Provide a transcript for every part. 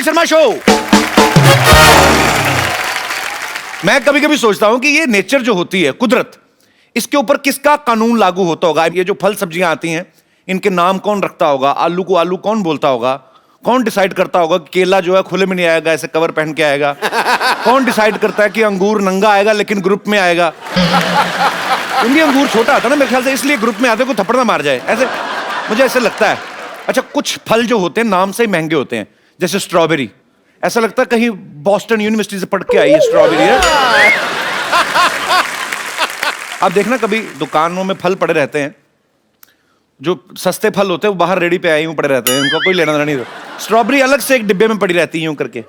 Kapil Sharma show. मैं कभी कभी सोचता हूं कि ये नेचर जो होती है, कुदरत, इसके ऊपर किसका कानून लागू होता होगा? ये जो फल सब्जियां आती हैं, इनके नाम कौन रखता होगा? आलू को आलू कौन बोलता होगा? कौन डिसाइड करता होगा कि केला जो है खुले में नहीं आएगा, ऐसे कवर पहन के आएगा? कौन डिसाइड करता है कि अंगूर नंगा आएगा लेकिन ग्रुप में आएगा? क्योंकि अंगूर छोटा आता है ना मेरे ख्याल से, इसलिए ग्रुप में आते को थप्पड़ ना मार जाए, ऐसे मुझे ऐसे लगता है। अच्छा, कुछ फल जो होते हैं नाम से ही महंगे होते हैं, जैसे स्ट्रॉबेरी। ऐसा लगता है कहीं बॉस्टन यूनिवर्सिटी से पढ़ के आई है स्ट्रॉबेरी है। आप देखना कभी दुकानों में फल पड़े रहते हैं, जो सस्ते फल होते हैं वो बाहर रेडी पे आए यूं पड़े रहते हैं, उनका कोई लेना देना नहीं। स्ट्रॉबेरी अलग से एक डिब्बे में पड़ी रहती है यूं करके।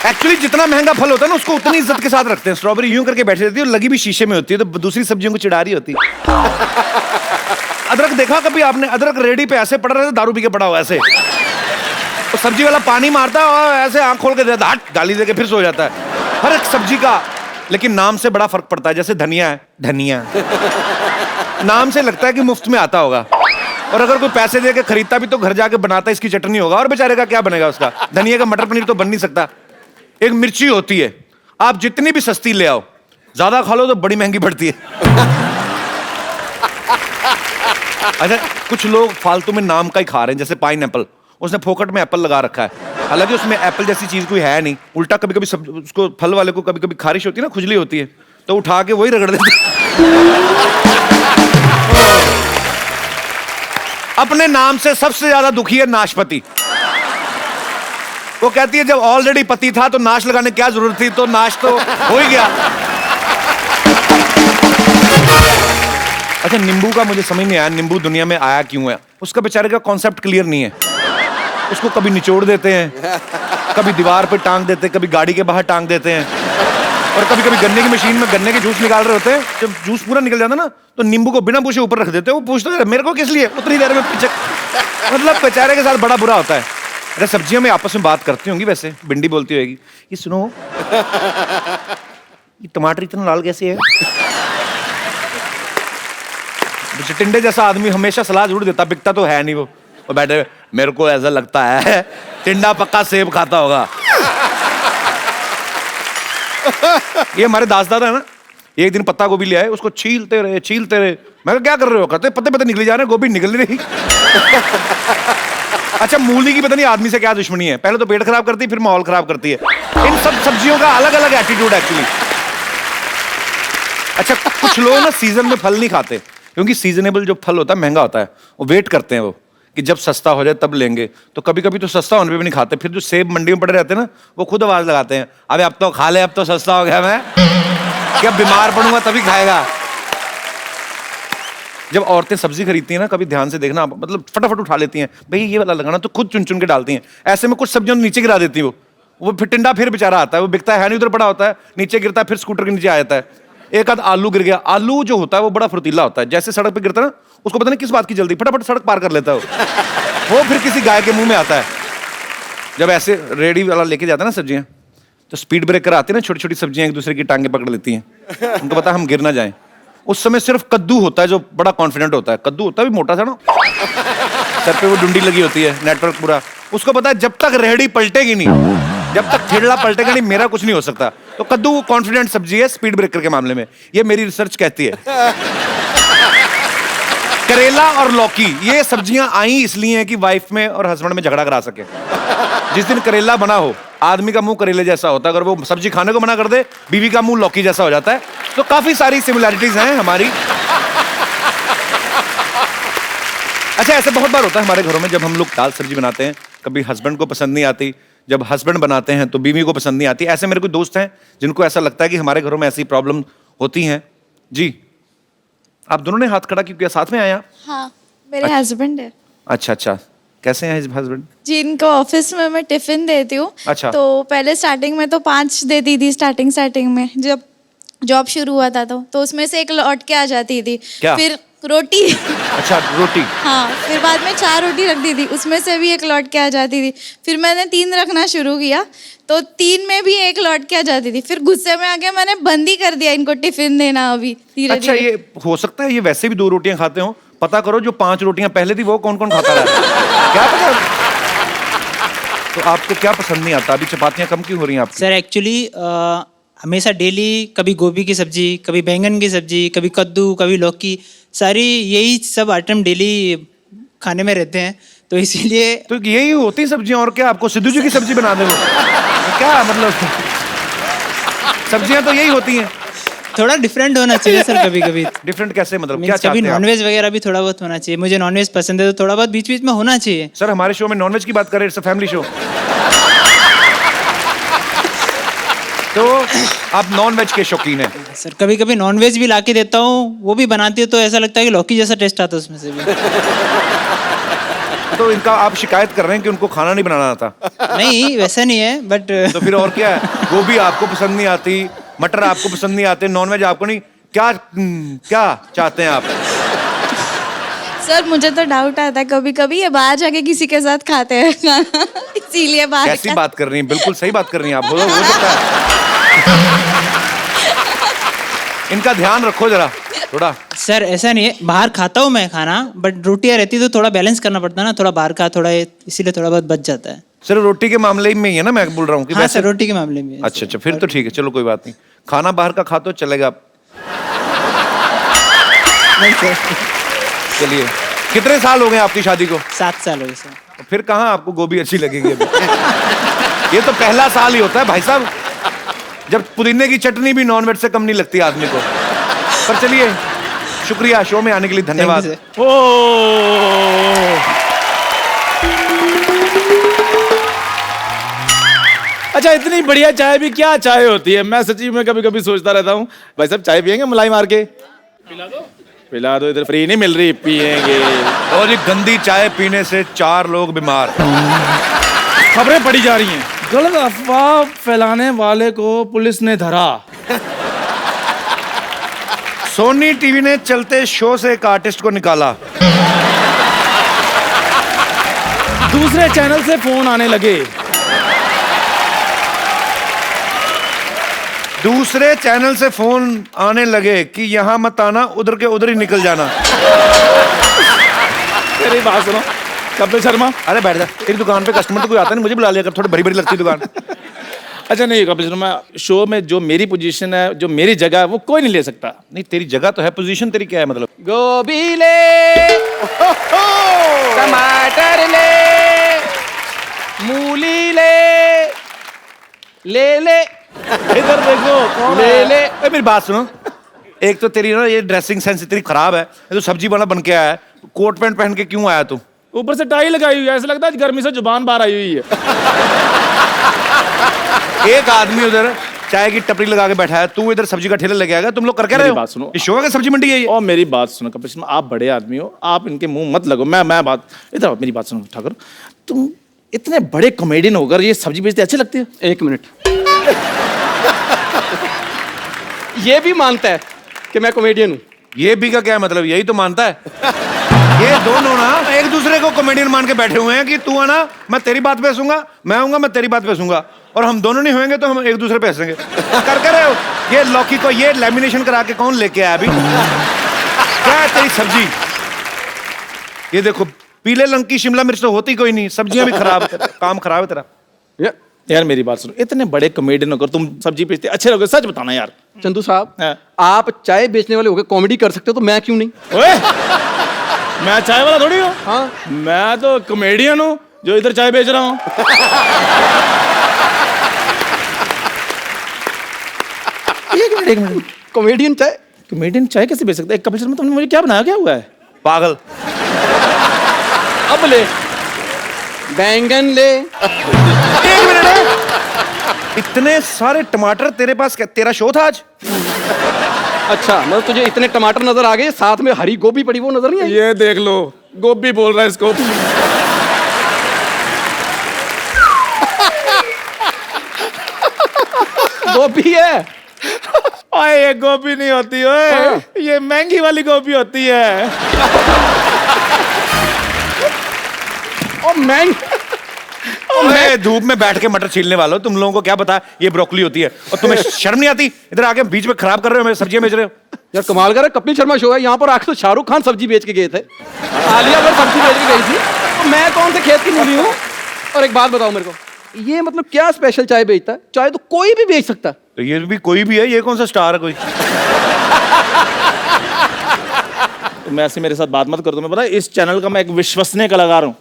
एक्चुअली जितना महंगा फल होता है ना उसको उतनी इज्जत के साथ रखते हैं। स्ट्रॉबेरी यूं करके बैठी रहती है और लगी भी शीशे में होती है, तो दूसरी सब्जियों को चिढ़ा रही होती है। अदरक देखा कभी आपने? अदरक रेडी पे ऐसे पड़ा रहता है, दारू पी के पड़ा हुआ ऐसे, तो सब्जी वाला पानी मारता है और ऐसे आंख खोल के देता है, हट, गाली देके फिर सो जाता है। हर एक सब्जी का लेकिन नाम से बड़ा फर्क पड़ता है। जैसे धनिया है, धनिया नाम से लगता है कि मुफ्त में आता होगा, और अगर कोई पैसे दे के खरीदता भी तो घर जाके बनाता इसकी चटनी होगा, और बेचारे का क्या बनेगा उसका? धनिया का मटर पनीर तो बन नहीं सकता। एक मिर्ची होती है, आप जितनी भी सस्ती ले आओ, ज्यादा खा लो तो बड़ी महंगी पड़ती है। अच्छा, कुछ लोग फालतू में नाम का ही खा रहे हैं, जैसे पाइनएप्पल, उसने फोकट में एप्पल लगा रखा है, हालांकि उसमें एप्पल जैसी चीज कोई है नहीं। उल्टा कभी कभी सब उसको फल वाले को कभी कभी खारिश होती है ना, खुजली होती है, तो उठा के वही रगड़ देते। अपने नाम से सबसे ज्यादा दुखी है नाशपाती। वो कहती है जब ऑलरेडी पति था तो नाश लगाने क्या जरूरत थी, तो नाश तो हो ही गया। अच्छा, नींबू का मुझे समझ नहीं आया, नींबू दुनिया में आया क्यों है? उसका बेचारे का कॉन्सेप्ट क्लियर नहीं है। उसको कभी निचोड़ देते हैं, कभी दीवार पे टांग देते हैं, कभी गाड़ी के बाहर टांग देते हैं, और कभी कभी गन्ने की मशीन में गन्ने के जूस निकाल रहे होते हैं। जब जूस पूरा निकल जाता है ना, तो नींबू को बिना पूछे ऊपर रख देते हैं। वो पूछते हैं मेरे को किस लिए, उतनी देर में पीछे। मतलब बेचारे के साथ बड़ा बुरा होता है। अरे सब्जियां में आपस में बात करती होंगी, वैसे भिंडी बोलती होगी, ये सुनो, ये टमाटर इतना लाल कैसे है? टिंडे जैसा आदमी हमेशा सलाह जरूर देता, बिकता तो है नहीं वो बैठे, मेरे को ऐसा लगता है टिंडा पक्का सेब खाता होगा। ये हमारे दास दादा है ना, एक दिन पत्ता गोभी ले आए, उसको छीलते रहे। मैं क्या कर रहे हो? कहते पत्ते पत्ते निकले जा रहे हैं, गोभी निकल नहीं रही। अच्छा, मूली की पता नहीं आदमी से क्या दुश्मनी है, पहले तो पेट खराब करती है, फिर माहौल खराब करती है। इन सब सब्जियों का अलग अलग एटीट्यूड एक्चुअली। अच्छा, कुछ लोग ना सीजन में फल नहीं खाते, क्योंकि सीजनेबल जो फल होता है महंगा होता है, वो वेट करते हैं वो कि जब सस्ता हो जाए तब लेंगे। तो कभी कभी तो सस्ता होने पे भी नहीं खाते। फिर जो सेब मंडी में पड़े रहते हैं ना, वो खुद आवाज लगाते हैं, अबे अब तो खा ले, अब तो सस्ता हो गया, मैं क्या बीमार पड़ूंगा तभी खाएगा। जब औरतें सब्जी खरीदती हैं ना, कभी ध्यान से देखना, मतलब फटाफट उठा लेती हैं, भाई ये वाला लगाना, तो खुद चुन चुन के डालती हैं। ऐसे में कुछ सब्जियों नीचे गिरा देती हैं वो फिर टिंडा फिर बेचारा आता है, वो बिकता है नहीं, उधर पड़ा होता है, नीचे गिरता है, फिर स्कूटर के नीचे आ जाता है। एक आध आलू गिर गया। आलू जो होता है वो बड़ा फुर्तीला होता है, जैसे सड़क पे गिरता है ना, उसको पता नहीं किस बात की जल्दी, फटाफट सड़क पार कर लेता है वो फिर किसी गाय के मुंह में आता है। जब ऐसे रेडी वाला लेके जाता है ना सब्जियां, तो स्पीड ब्रेकर आती है ना, छोटी छोटी सब्जियां एक दूसरे की टांगे पकड़ लेती हैं, उनको पता है हम गिर ना जाएं। उस समय सिर्फ कद्दू होता है जो बड़ा कॉन्फिडेंट होता है। कद्दू होता है भी मोटा सा ना, सर पे वो डुंडी लगी होती है, नेटवर्क पूरा। उसको पता है जब तक रेहड़ी पलटेगी नहीं, जब तक ठेला पलटेगा नहीं, मेरा कुछ नहीं हो सकता। तो कद्दू कॉन्फिडेंट सब्जी है स्पीड ब्रेकर के मामले में, ये मेरी रिसर्च कहती है। करेला और लौकी, ये सब्जियां आई इसलिए हैं कि वाइफ में और हस्बैंड में झगड़ा करा सके। जिस दिन करेला बना हो, आदमी का मुंह करेले जैसा होता है, अगर वो सब्जी खाने को मना कर दे, बीवी का मुंह लौकी जैसा हो जाता है। तो काफी सारी सिमिलैरिटीज हैं हमारी। अच्छा, ऐसे बहुत बार होता है हमारे घरों में, जब हम लोग दाल सब्जी बनाते हैं, कभी हस्बैंड को पसंद नहीं आती, जब हस्बैंड बनाते हैं तो बीवी को पसंद नहीं आती। ऐसे मेरे कोई दोस्त हैं जिनको ऐसा लगता है कि हमारे घरों में ऐसी प्रॉब्लम होती हैं। जी, आप दोनों ने हाथ खड़ा क्यों किया? साथ में आया? हाँ, मेरे हस्बैंड है। अच्छा, कैसे हैं हस्बैंड? जी, इनको ऑफिस में मैं टिफिन देती हूँ। अच्छा। तो पहले स्टार्टिंग में तो 5 देती थी, स्टार्टिंग में जब जॉब शुरू हुआ था, तो उसमें से 1 लौट के आ जाती थी। क्या? फिर रोटी। अच्छा, रोटी। हाँ, फिर बाद में 4 रोटी रख दी थी, उसमें से भी 1 लौट के आ जाती थी। फिर मैंने 3 रखना शुरू किया, तो 3 में भी 1 लौट के आ जाती थी। फिर गुस्से में आके मैंने बंद ही कर दिया इनको टिफिन देना अभी धीरे। अच्छा, ये हो सकता है ये वैसे भी 2 रोटियां खाते हो। पता करो जो 5 रोटियां पहले थी वो कौन कौन खाता रहा है। क्या पता। तो आपको क्या पसंद नहीं आता? अभी चपातियां कम क्यों हो रही हैं आपकी? सर एक्चुअली हमेशा डेली कभी गोभी की सब्जी, कभी बैंगन की सब्जी, कभी कद्दू, कभी लौकी, सारी यही सब आइटम डेली खाने में रहते हैं, तो इसीलिए तो यही होती सब्जियां, और क्या? आपको सिद्धू जी की सब्जी बना दे वो, क्या मतलब? सब्जियां तो यही होती हैं। थोड़ा डिफरेंट होना चाहिए सर कभी कभी। डिफरेंट कैसे, मतलब क्या मीन्स कभी चाहते हैं आप? नॉनवेज वगैरह भी थोड़ा बहुत होना चाहिए। मुझे नॉनवेज पसंद है, तो थोड़ा बहुत बीच बीच में होना चाहिए। सर हमारे शो में नॉनवेज की बात करें, इट्स अ फैमिली शो। तो आप नॉनवेज के शौकीन हैं? सर कभी कभी नॉनवेज भी ला के देता हूँ, वो भी बनाती है तो ऐसा लगता है कि लौकी जैसा टेस्ट आता है उसमें से भी। तो इनका आप शिकायत कर रहे हैं कि उनको खाना नहीं बनाना आता? नहीं वैसा नहीं है, बट तो फिर और क्या है? गोभी आपको पसंद नहीं आती, मटर आपको पसंद नहीं आते, नॉनवेज आपको नहीं, क्या क्या चाहते हैं आप? सर मुझे तो डाउट आता है कभी कभी ये बाहर जाके किसी के साथ खाते हैं खाना, इसीलिए बाहर कैसी का- बात कर रही हैं? बिल्कुल सही बात कर रही हैं आप। हो सकता है। इनका ध्यान रखो जरा थोड़ा। सर ऐसा नहीं है, बाहर खाता हूँ मैं खाना, बट रोटियाँ रहती तो थोड़ा बैलेंस करना पड़ता है ना, थोड़ा बाहर का थोड़ा, इसीलिए थोड़ा बहुत बच जाता है। सर रोटी के मामले में ही है ना, मैं बोल रहा हूँ कि हाँ वैसे। सर रोटी के मामले में। अच्छा अच्छा, फिर तो ठीक है, चलो कोई बात नहीं। खाना बाहर का खा तो चलेगा। नहीं सर, चलिए, कितने साल हो गए आपकी शादी को? 7 साल हो गए सर। तो फिर कहाँ आपको गोभी अच्छी लगेगी अभी? ये तो पहला साल ही होता है भाई साहब, जब पुदीने की चटनी भी नॉनवेज से कम नहीं लगती आदमी को। पर चलिए, शुक्रिया शो में आने के लिए, धन्यवाद। सर। ओ अच्छा, इतनी बढ़िया चाय भी क्या चाय होती है? मैं सच्ची में कभी कभी सोचता रहता हूँ, भाई साहब चाय पियेंगे मलाई मार के? पिला दो, इधर फ्री नहीं मिल रही, पियेंगे। और ये गंदी चाय पीने से 4 लोग बीमार। खबरें पड़ी जा रही हैं, गलत अफवाह फैलाने वाले को पुलिस ने धरा। सोनी टीवी ने चलते शो से एक आर्टिस्ट को निकाला। दूसरे चैनल से फोन आने लगे। दूसरे चैनल से फोन आने लगे कि यहाँ मत आना, उधर के उधर ही निकल जाना। मेरी बात सुनो कपिल शर्मा। अरे बैठ जा, तेरी दुकान पे कस्टमर तो कोई आता नहीं, मुझे बुला लिया कर, थोड़ी भरी भरी लगती दुकान। अच्छा नहीं कपिल शर्मा, शो में जो मेरी पोजीशन है, जो मेरी जगह है, वो कोई नहीं ले सकता। नहीं तेरी जगह तो है, पोजीशन तेरी क्या है मतलब? गोभी ले, टमाटर ले, मूली ले, ले इधर देखो कौन ले। ए, मेरी बात सुनो, एक तो तेरी ना ये ड्रेसिंग सेंस इतनी खराब है, ये तो सब्जी वाला बन के आया है, कोट पैंट पहन के क्यों आया तू? ऊपर से टाई लगाई हुई है, ऐसा लगता है गर्मी से जुबान बाहर आई हुई है। एक आदमी उधर चाय की टपरी लगा के बैठा है, तू इधर सब्जी का ठेला लेके आएगा। तुम लोग कर क्या रहे मेरी हो? बात सुनो। ये शो है क्या? सब्जी मंडी है ये? और मेरी बात सुनो कपिल शर्मा, आप बड़े आदमी हो, आप इनके मुंह मत लगो। मैं बात इधर आओ, मेरी बात सुनो ठाकुर, तुम इतने बड़े कॉमेडियन होकर ये सब्जी बेचते अच्छे लगते हो? 1 मिनट। ये भी मानता है कि मैं कॉमेडियन हूँ। ये भी का क्या मतलब? यही तो मानता है। ये दोनों ना एक दूसरे को कॉमेडियन मान के बैठे हुए हैं कि तू आना मैं तेरी बात पे हंसूंगा, मैं आऊंगा मैं तेरी बात पे हंसूंगा, और हम दोनों नहीं होंगे तो हम एक दूसरे पे हंसेंगे। कर रहे हो? ये लौकी को ये लैमिनेशन करा के कौन लेके आया अभी? क्या है तेरी सब्जी? ये देखो, पीले रंग की शिमला मिर्च तो होती कोई नहीं, सब्जियां भी खराब है, काम खराब है तेरा। यार मेरी बात सुनो, इतने बड़े कॉमेडियन होकर तुम सब्जी बेचते अच्छे लोगे, सच बताना यार। चंदू साहब, हाँ। आप चाय बेचने वाले होकर कॉमेडी कर सकते हो, तो मैं क्यों नहीं? ओए, मैं चाय वाला थोड़ी हूँ। हाँ, मैं तो कॉमेडियन हूँ जो इधर चाय बेच रहा हूँ। एक मिनट, कॉमेडियन चाय। कॉमेडियन चाय कैसे बेच सकते हैं? कपिल शर्मा, तुमने मुझे क्या बनाया, क्या हुआ है? पागल। अब ले, बैंगन ले। एक मिनट है। इतने सारे टमाटर तेरे पास? क्या तेरा शो था आज? अच्छा, मतलब तुझे इतने टमाटर नजर आ गए, साथ में हरी गोभी पड़ी वो नजर नहीं आई? ये देख लो, गोभी बोल रहा है इसको। गोभी है। ओए ये गोभी नहीं होती, ओए ये महंगी वाली गोभी होती है। और मैं मैं धूप में बैठ के मटर छीलने वाला हूँ, तुम लोगों को क्या पता ये ब्रोकली होती है? और तुम्हें शर्म नहीं आती? इधर आके बीच में खराब कर रहे हो, मेरे सब्जियां बेच रहे हो। यार कमाल कर रहा है, कपिल शर्मा शो है, यहाँ पर आके तो शाहरुख खान सब्जी बेच के गए थे, आलिया भट्ट सब्जी बेच के गई थी। मैं कौन से खेत की मूली हूँ? और एक बात बताओ मेरे को, ये मतलब क्या स्पेशल चाय बेचता है? चाय तो कोई भी बेच सकता है। तो ये भी कोई भी है, ये कौन सा स्टार है कोई? तुम ऐसे मेरे साथ बात मत करो। तुम्हें पता है इस चैनल का मैं एक विश्वसनीय कलाकार हूँ।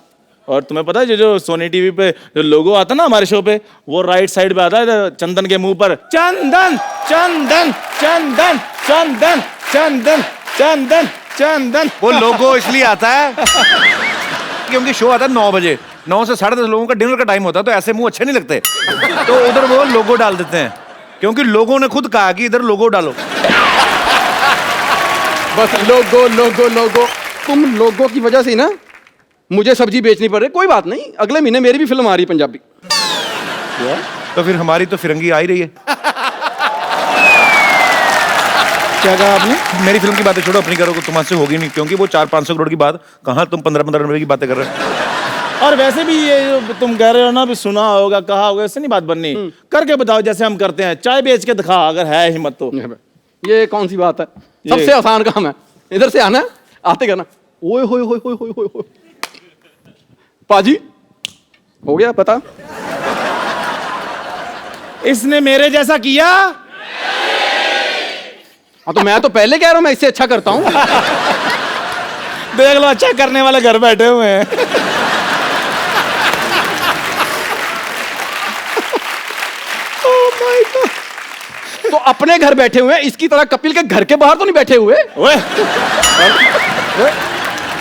और तुम्हें पता है जो सोनी टीवी पे जो लोगो आता है ना हमारे शो पे, वो राइट साइड पे आता है इधर चंदन के मुंह पर, चंदन चंदन चंदन चंदन चंदन चंदन चंदन। वो लोगो इसलिए आता है क्योंकि शो आता है 9 बजे, 9 से 10:30 लोगों का डिनर का टाइम होता है, तो ऐसे मुंह अच्छे नहीं लगते, तो उधर वो लोगो डाल देते हैं, क्योंकि लोगों ने खुद कहा कि इधर लोगो डालो। बस लोगो लोगो लोगो, तुम लोगों की वजह से ही ना मुझे सब्जी बेचनी पड़ रही। कोई बात नहीं, अगले महीने मेरी भी फिल्म आ रही है पंजाबी। तो फिर हमारी तो फिरंगी आ ही रही है। क्या कहा आपने? मेरी फिल्म की बातें छोड़ो, अपनी करो, तुमसे होगी नहीं, क्योंकि वो 400-500 करोड़ की बात, कहाँ तुम 15-15 रुपए की बातें कर रहे हो। और वैसे भी ये जो तुम कह रहे हो ना, भी सुना होगा कहा होगा, इससे नहीं बात बननी। करके बताओ जैसे हम करते हैं, चाय बेच के दिखा अगर है हिम्मत तो। ये कौन सी बात है? सबसे आसान काम है, इधर से आना, आते करना, ओए होए होए होए होए होए। पाजी हो गया पता? इसने मेरे जैसा किया। हाँ तो मैं तो पहले कह रहा हूं मैं इससे अच्छा करता हूं। देख लो, अच्छा करने वाले घर बैठे हुए हैं। तो अपने घर बैठे हुए हैं, इसकी तरह कपिल के घर के बाहर तो नहीं बैठे हुए। ओए,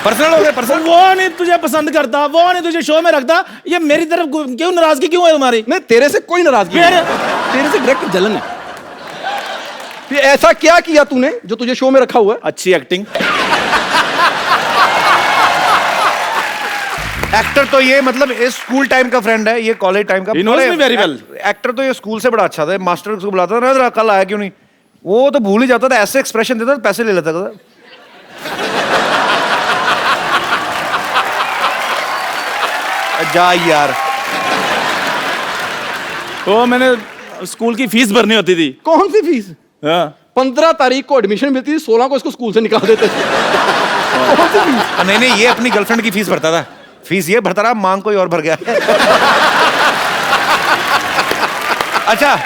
पर्सनल हो गया, पर्सनल। वो नहीं तुझे पसंद करता, वो नहीं तुझे शो में रखता, ये मेरी तरफ क्यों नाराजगी क्यों है तुम्हारी? नहीं, तेरे से कोई नाराजगी फिर? नहीं, तेरे से डायरेक्ट जलन है। ये ऐसा क्या किया तूने जो तुझे शो में रखा हुआ है? अच्छी एक्टिंग। एक्टर तो ये मतलब ये स्कूल टाइम का फ्रेंड है, ये कॉलेज टाइम का। He knows me very well. Actor तो ये स्कूल से बड़ा अच्छा था, मास्टर उसको बुलाता था ना, जरा कल आया क्यों नहीं, वो तो भूल ही जाता था, ऐसे एक्सप्रेशन देता था, पैसे ले लेता था। जा यार, तो मैंने स्कूल की फीस भरनी होती थी। कौन सी फीस? हाँ। 15 तारीख को एडमिशन मिलती थी, 16 को इसको स्कूल से निकाल देते थे। कौन सी फीस? नहीं नहीं, ये अपनी गर्लफ्रेंड की फीस भरता था, फीस ये भरता रहा, मांग कोई और भर गया। अच्छा,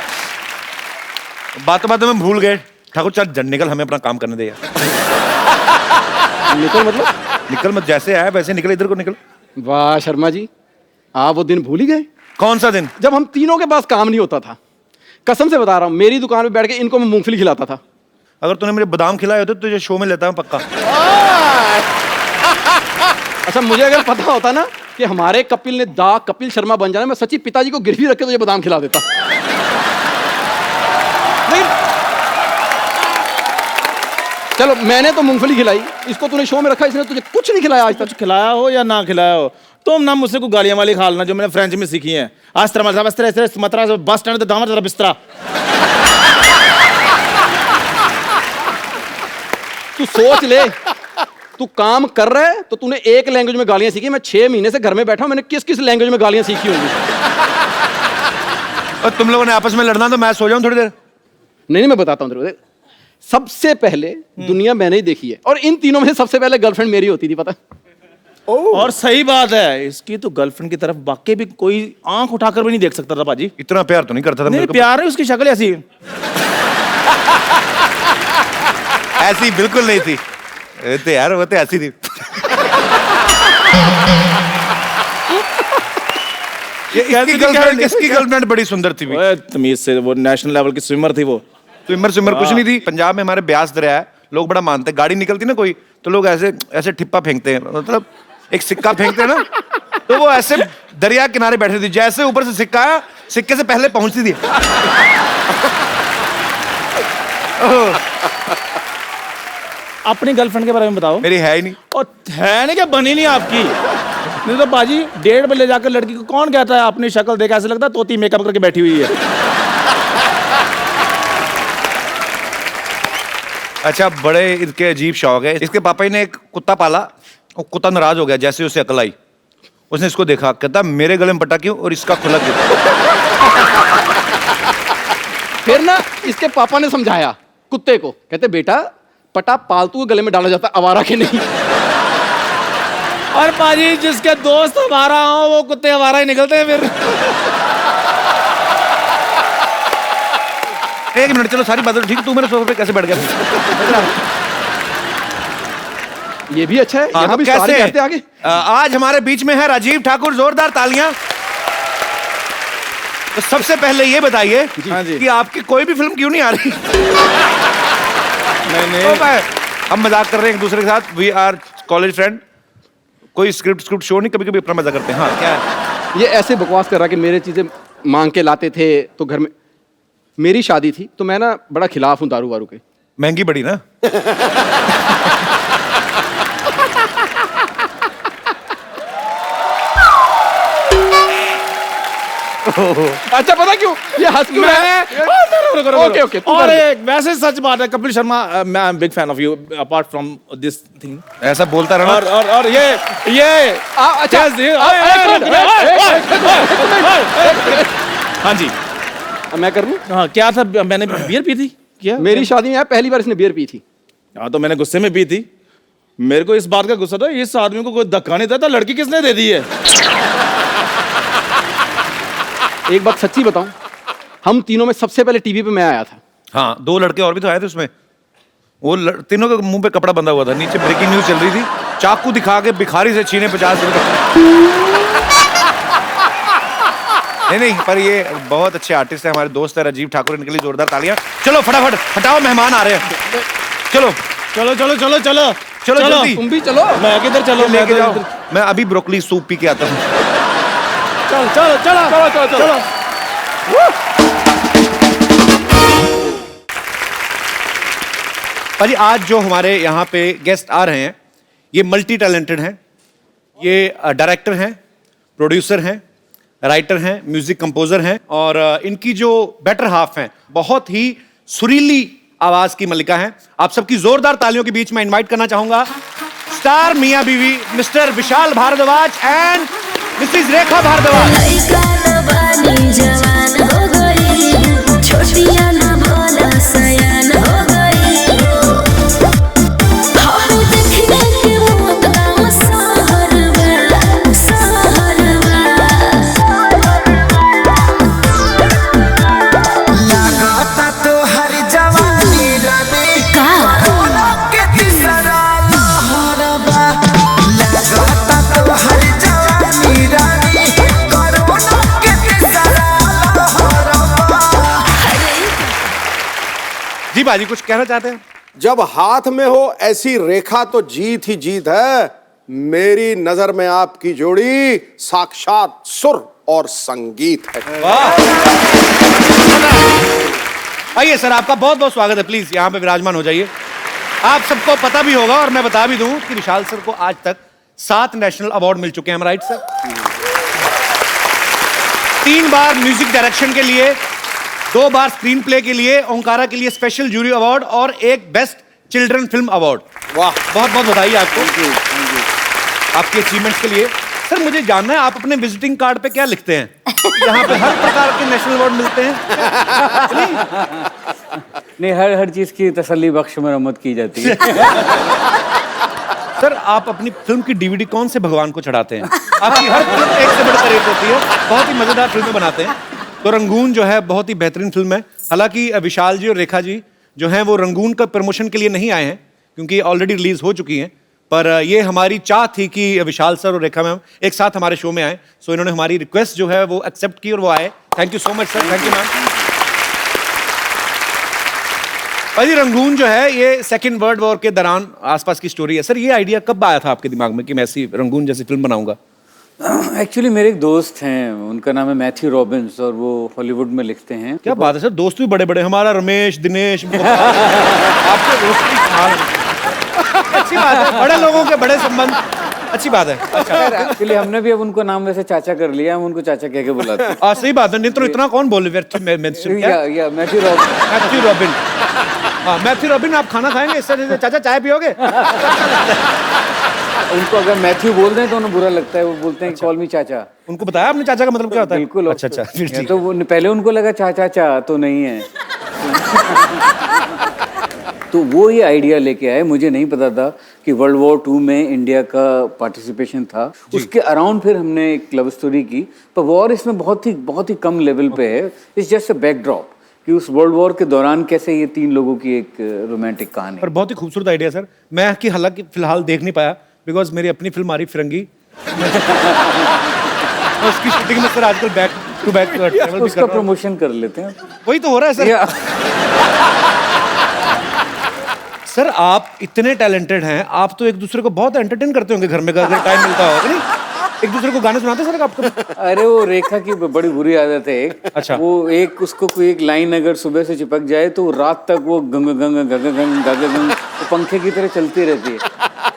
बातों बातों में भूल गए, ठाकुर चल जन निकल, हमें अपना काम करने दे यार। निकल मतलब? निकल मत, जैसे आया वैसे निकल, इधर को निकल। वाह शर्मा जी, आप वो दिन भूल ही गए कौन सा दिन? जब हम तीनों के पास काम नहीं होता था। कसम से बता रहा हूं, मेरी दुकान पे बैठ के इनको मैं मूंगफली खिलाता था। अगर तूने मेरे बादाम खिलाए होते तो तुझे शो में लेता हूं पक्का। अच्छा, मुझे अगर पता होता ना कि हमारे कपिल ने कपिल शर्मा बन जाना, मैं सच्ची पिताजी को गिरवी रख के तुझे बादाम खिला देता। नहीं, चलो मैंने तो मूंगफली खिलाई, इसको तूने शो में रखा, इसने तुझे कुछ नहीं खिलाया आज तक। कुछ खिलाया हो या ना खिलाया हो, तुम ना मुझसे को गालियां वाली खा लेना जो मैंने फ्रेंच में सीखी है। आज तरह बस स्टैंड पे दामर जरा बिस्तरा। तू सोच ले, तू काम कर रहा है तो तूने एक लैंग्वेज में गालियां सीखी, मैं 6 महीने से घर में बैठा हूं, मैंने किस किस लैंग्वेज में गालियां सीखी होंगी। और तुम लोगों ने आपस में लड़ना तो मैं सो जाऊं थोड़ी देर। नहीं, मैं बताता हूं तेरे को। सबसे पहले दुनिया मैंने ही देखी है, और इन तीनों में से सबसे पहले गर्लफ्रेंड मेरी होती थी, पता? और सही बात है, इसकी तो गर्लफ्रेंड की तरफ वाकई भी कोई आंख उठाकर भी नहीं देख सकता था पाजी। इतना प्यार तो नहीं करता था नहीं, मेरे को। प्यार है, उसकी शक्ल ऐसी ऐसी बिल्कुल नहीं थी, तो यार वो तो ऐसी थी। इसकी गर्लफ्रेंड बड़ी सुंदर थी भी। ओए, तमीज से, वो नेशनल लेवल की स्विमर थी वो। स्विमर कुछ नहीं थी। पंजाब में हमारे ब्यास दरिया है, लोग बड़ा मानते हैं, गाड़ी निकलती ना कोई तो लोग ऐसे ऐसे ठिप्पा फेंकते हैं, मतलब एक सिक्का फेंकते हैं ना, तो वो ऐसे दरिया किनारे बैठे थे, जैसे ऊपर से सिक्का आया, सिक्के से पहले पहुंचती थी। अपनी गर्लफ्रेंड के बारे में बताओ। मेरी है ही नहीं। और है नहीं क्या, बनी नहीं आपकी? नहीं तो बाजी 1:30 बजे जाकर लड़की को कौन कहता है अपनी शक्ल देख ऐसे लगता है तोती मेकअप करके बैठी हुई है। अच्छा, बड़े इसके अजीब शौक है। इसके पापा ने एक कुत्ता पाला, वो कुत्ता नाराज हो गया, जैसे उसे अकल आई, उसने इसको देखा, कहता मेरे गले में पटा क्यों और इसका खुला क्यों। फिर ना इसके पापा ने समझाया कुत्ते को, कहते बेटा पटा पालतू के गले में डाला जाता, आवारा के नहीं। और पाजी जिसके दोस्त हमारा हो वो कुत्ते हमारा ही निकलते हैं फिर। एक मिनट, चलो सारी बातें ठीक, तू मेरे सोफे पे कैसे बैठ गया? ये भी अच्छा है, हाँ, यहाँ भी कैसे? सारे करते आगे। आज हमारे बीच में है राजीव ठाकुर, जोरदार तालियां। तो सबसे पहले ये बताइए हाँ जी। कि आपकी कोई भी फिल्म क्यों नहीं आ रही? नहीं हम मजाक कर रहे हैं एक दूसरे के साथ, वी आर कॉलेज फ्रेंड। कोई स्क्रिप्ट शो नहीं, कभी कभी अपना मजा करते हैं। हाँ, क्या है? ये ऐसे बकवास कर रहा कि मेरे चीजें मांग के लाते थे तो घर में। मेरी शादी थी तो मैं ना बड़ा खिलाफ हूँ दारू वारू के। महंगी बड़ी ना। अच्छा पता क्यों ये हंस क्यों रहा है? ओके ओके, और एक वैसे सच बात है कपिल शर्मा, मैं I am big fan of you apart from this thing. ऐसा बोलता रहना। और ये अच्छा हाँ जी, मैं कर लूं? हाँ क्या था, मैंने बियर पी थी क्या? मेरी शादी में पहली बार इसने बियर पी थी। हाँ तो मैंने गुस्से में पी थी। मेरे को इस बात का गुस्सा था, इस आदमी को कोई धक्का नहीं देता, लड़की किसने दे दी है? एक बात सच्ची बताऊं, हम तीनों में सबसे पहले टीवी पे मैं आया था। हाँ, 2 लड़के और भी तो आए थे उसमें। वो तीनों के मुंह पे कपड़ा बंधा हुआ था, नीचे ब्रेकिंग न्यूज चल रही थी, चाकू दिखा के भिखारी से छीने 50 रुपए। नहीं, पर ये बहुत अच्छे आर्टिस्ट है, हमारे दोस्त है राजीव ठाकुर, इनके लिए जोरदार तालियां। चलो फटाफट हटाओ, मेहमान आ रहे हैं। चलो चलो चलो चलो चलो चलो जल्दी। तुम भी चलो। मैं किधर चलो, मैं लेके जाओ। मैं अभी ब्रोकली सूप पी के आता हूँ। चलो चलो चलो चलो चलो चलो। भाजी आज जो हमारे यहाँ पे गेस्ट आ रहे हैं, ये मल्टी टैलेंटेड हैं। ये डायरेक्टर हैं, प्रोड्यूसर हैं, राइटर हैं, म्यूजिक कंपोजर हैं, और इनकी जो बेटर हाफ हैं, बहुत ही सुरीली आवाज की मलिका हैं। आप सबकी जोरदार तालियों के बीच में इनवाइट करना चाहूंगा स्टार मियां बीवी mister Vishal Bhardwaj and missus Rekha Bhardwaj. जी बाजी कुछ कहना चाहते हैं? जब हाथ में हो ऐसी रेखा तो जीत ही जीत है। मेरी नजर में आपकी जोड़ी साक्षात सुर और संगीत है। आइए सर, आपका बहुत बहुत स्वागत है, प्लीज यहाँ पे विराजमान हो जाइए। आप सबको पता भी होगा और मैं बता भी दूं कि विशाल सर को आज तक 7 नेशनल अवार्ड मिल चुके हैं, राइट सर? 3 बार म्यूजिक डायरेक्शन के लिए, 2 बार स्क्रीन प्ले के लिए, ओंकारा के लिए स्पेशल जूरी अवार्ड और 1 बेस्ट चिल्ड्रन फिल्म अवार्ड। वाह, बहुत बहुत बधाई आपको आपके अचीवमेंट्स के लिए। सर मुझे जानना है, आप अपने विजिटिंग कार्ड पे क्या लिखते हैं? यहाँ पे हर प्रकार के नेशनल अवार्ड मिलते हैं? नहीं, हर चीज की तसल्ली बख्श मरम्मत की जाती है। सर आप अपनी फिल्म की डीवीडी कौन से भगवान को चढ़ाते हैं? आपकी हर फिल्म एक से बढ़कर एक होती है, बहुत ही मजेदार फिल्में बनाते हैं। तो रंगून जो है बहुत ही बेहतरीन फिल्म है। हालांकि विशाल जी और रेखा जी जो हैं वो रंगून का प्रमोशन के लिए नहीं आए हैं, क्योंकि ऑलरेडी रिलीज हो चुकी हैं, पर ये हमारी चाह थी कि विशाल सर और रेखा मैम एक साथ हमारे शो में आए। सो इन्होंने हमारी रिक्वेस्ट जो है वो एक्सेप्ट की और वो आए। Thank you so much sir, thank you ma'am. भाई रंगून जो है ये सेकेंड वर्ल्ड वॉर के दौरान आसपास की स्टोरी है। सर ये आइडिया कब आया था आपके दिमाग में कि मैं ऐसी रंगून जैसी फिल्म बनाऊंगा? एक्चुअली मेरे एक दोस्त हैं, उनका नाम है मैथ्यू रॉबिन्स और वो हॉलीवुड में लिखते हैं। क्या बात है सर, दोस्त भी बड़े बड़े, हमारा रमेश, दिनेश, आपके दोस्त भी कमाल है। अच्छी बात है, बड़े लोगों के बड़े संबंध, अच्छी बात है। एक्चुअली हमने भी अब उनको नाम वैसे चाचा कर लिया, हम उनको चाचा कह के बुलाते हैं। सही बात है, नहीं तो इतना कौन बोले? Matthew robin. हाँ मैथ्यू रॉबिन, आप खाना खाएंगे इस तरह से? चाचा चाय पियोगे? उनको अगर मैथ्यू बोल दें तो उन्हें बुरा लगता है, वो बोलते हैं कॉल मी चाचा। उनको बताया आपने चाचा का मतलब क्या होता है? बिल्कुल। अच्छा फिर ठीक। तो पहले उनको लगा चाचा चा तो नहीं है। तो वो ये आइडिया लेके आए, मुझे नहीं पता था कि वर्ल्ड वॉर 2 में इंडिया का पार्टिसिपेशन था, उसके अराउंड फिर हमने एक लव स्टोरी की। पर वॉर इसमें बहुत ही कम लेवल पे है। इट्स जस्ट अ बैकड्रॉप कि उस वर्ल्ड वॉर के दौरान कैसे ये 3 लोगों की एक रोमांटिक कहानी। पर बहुत ही खूबसूरत आइडिया सर। मैं कि हालांकि फिलहाल देख नहीं पाया बिकॉज मेरी अपनी फिल्म आ रही फिरंगी। तो उसकी शूटिंग में सर आजकल बैक टू बैक ट्रैवल भी कर उसका रहा हूं। प्रमोशन कर लेते हैं। वही तो हो रहा है सर। सर आप इतने टैलेंटेड हैं, आप तो एक दूसरे को बहुत एंटरटेन करते होंगे घर में अगर टाइम मिलता होगा नहीं? एक दूसरे को गाने सुनाते सर आपको? अरे वो रेखा की बड़ी बुरी आदत है एक। अच्छा। वो एक उसको कोई एक लाइन अगर सुबह से चिपक जाए तो रात तक वो गंग गंग गंग गंग गंग गंग पंखे की तरह चलती रहती है।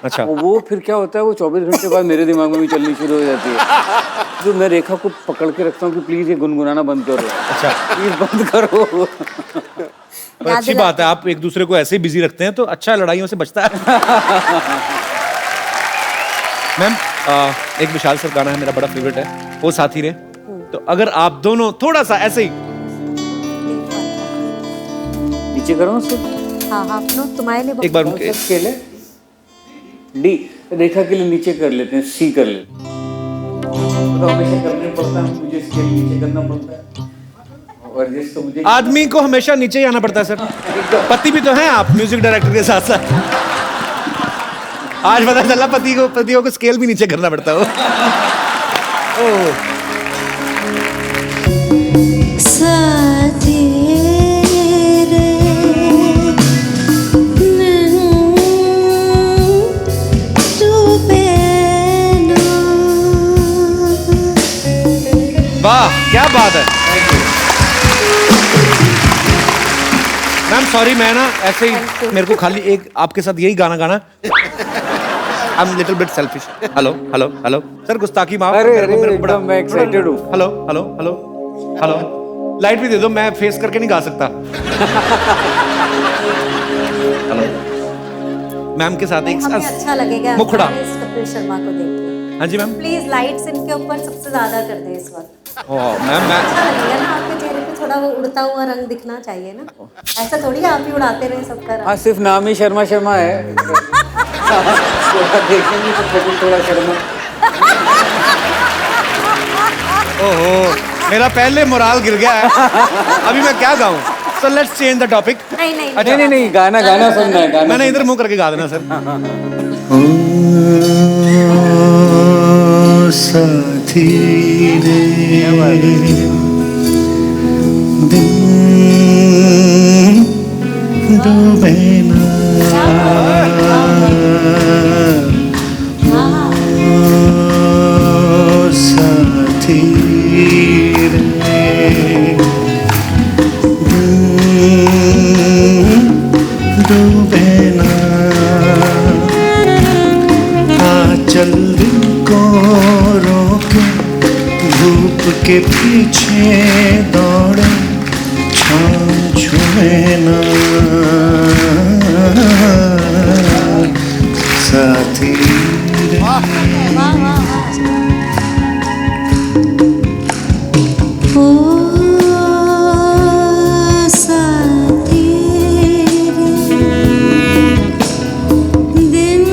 अच्छा। वो फिर क्या होता है, वो 24 घंटे बाद मेरे दिमाग में भी चलनी शुरू हो जाती है। तो मैं रेखा को पकड़ के रखता हूँ कि प्लीज ये गुनगुनाना बंद करो। अच्छा। प्लीज बंद करो। पर अच्छी बात है, आप एक दूसरे को ऐसे ही बिजी रखते हैं तो अच्छा लड़ाइयों से बचता है। मैम एक विशाल सर गाना है मेरा बड़ा फेवरेट है, वो साथी रे। तो अगर आप दोनों थोड़ा सा ऐसे ही नीचे करो उसको। हाँ हाँ तुम्हारे लिए एक बार उनके स्केल है डी, रेखा के लिए नीचे कर लेते हैं, सी कर लेते हैं। तो हमेशा करने पड़ता है, मुझे स्केल नीचे करना पड़ता है। और जिसको मुझे आदमी को हमेशा नीचे ही आना पड़ता है सर। पति भी तो हैं आप म्यूजिक डायरेक्टर के साथ साथ। आज पता चला पतियों को स्केल भी नीचे करना पड़ता है। ओह साथी रे वाह क्या बात है मैम। सॉरी मैं ना ऐसे ही मेरे को खाली एक आपके साथ यही गाना गाना। I am little bit selfish. Hello hello hello sir, गुस्ताखी माफ। अरे एकदम मैं एक्साइटेड हूँ। Hello hello hello hello light भी दे दो, मैं फेस करके नहीं गा सकता। हेलो मैम के साथ एक हमें अच्छा लगेगा मुखड़ा। इस कपिल शर्मा को देख के। हाँ जी मैम। प्लीज लाइट्स इनके ऊपर सबसे ज्यादा कर दे इस वक्त। मैम मैं अच्छा लगेगा ना, आपके चेहरे पे थोड़ा वो उड़ता हुआ रंग दिखना चाहिए ना। ऐसा थोड़ी आप ही उड़ाते रहे सबका रंग। हाँ सिर्फ नाम ही शर्मा शर्मा है। थोड़ा देखेंगे तो कपिल थोड़ा शर्मा। ओहो मेरा पहले मोराल गिर गया है। अभी मैं क्या गाऊं? So let's change the topic. नहीं नहीं अच्छा नहीं गाना सुनना है, गाना। मैंने इधर मुंह करके गा देना सर। साथी रे दिन डूबे ना साथी रे डूबे ना चल दिन को रोके धूप के पीछे दौड़े छाँव छुए ना साथी रे। ओ साथी रे दिन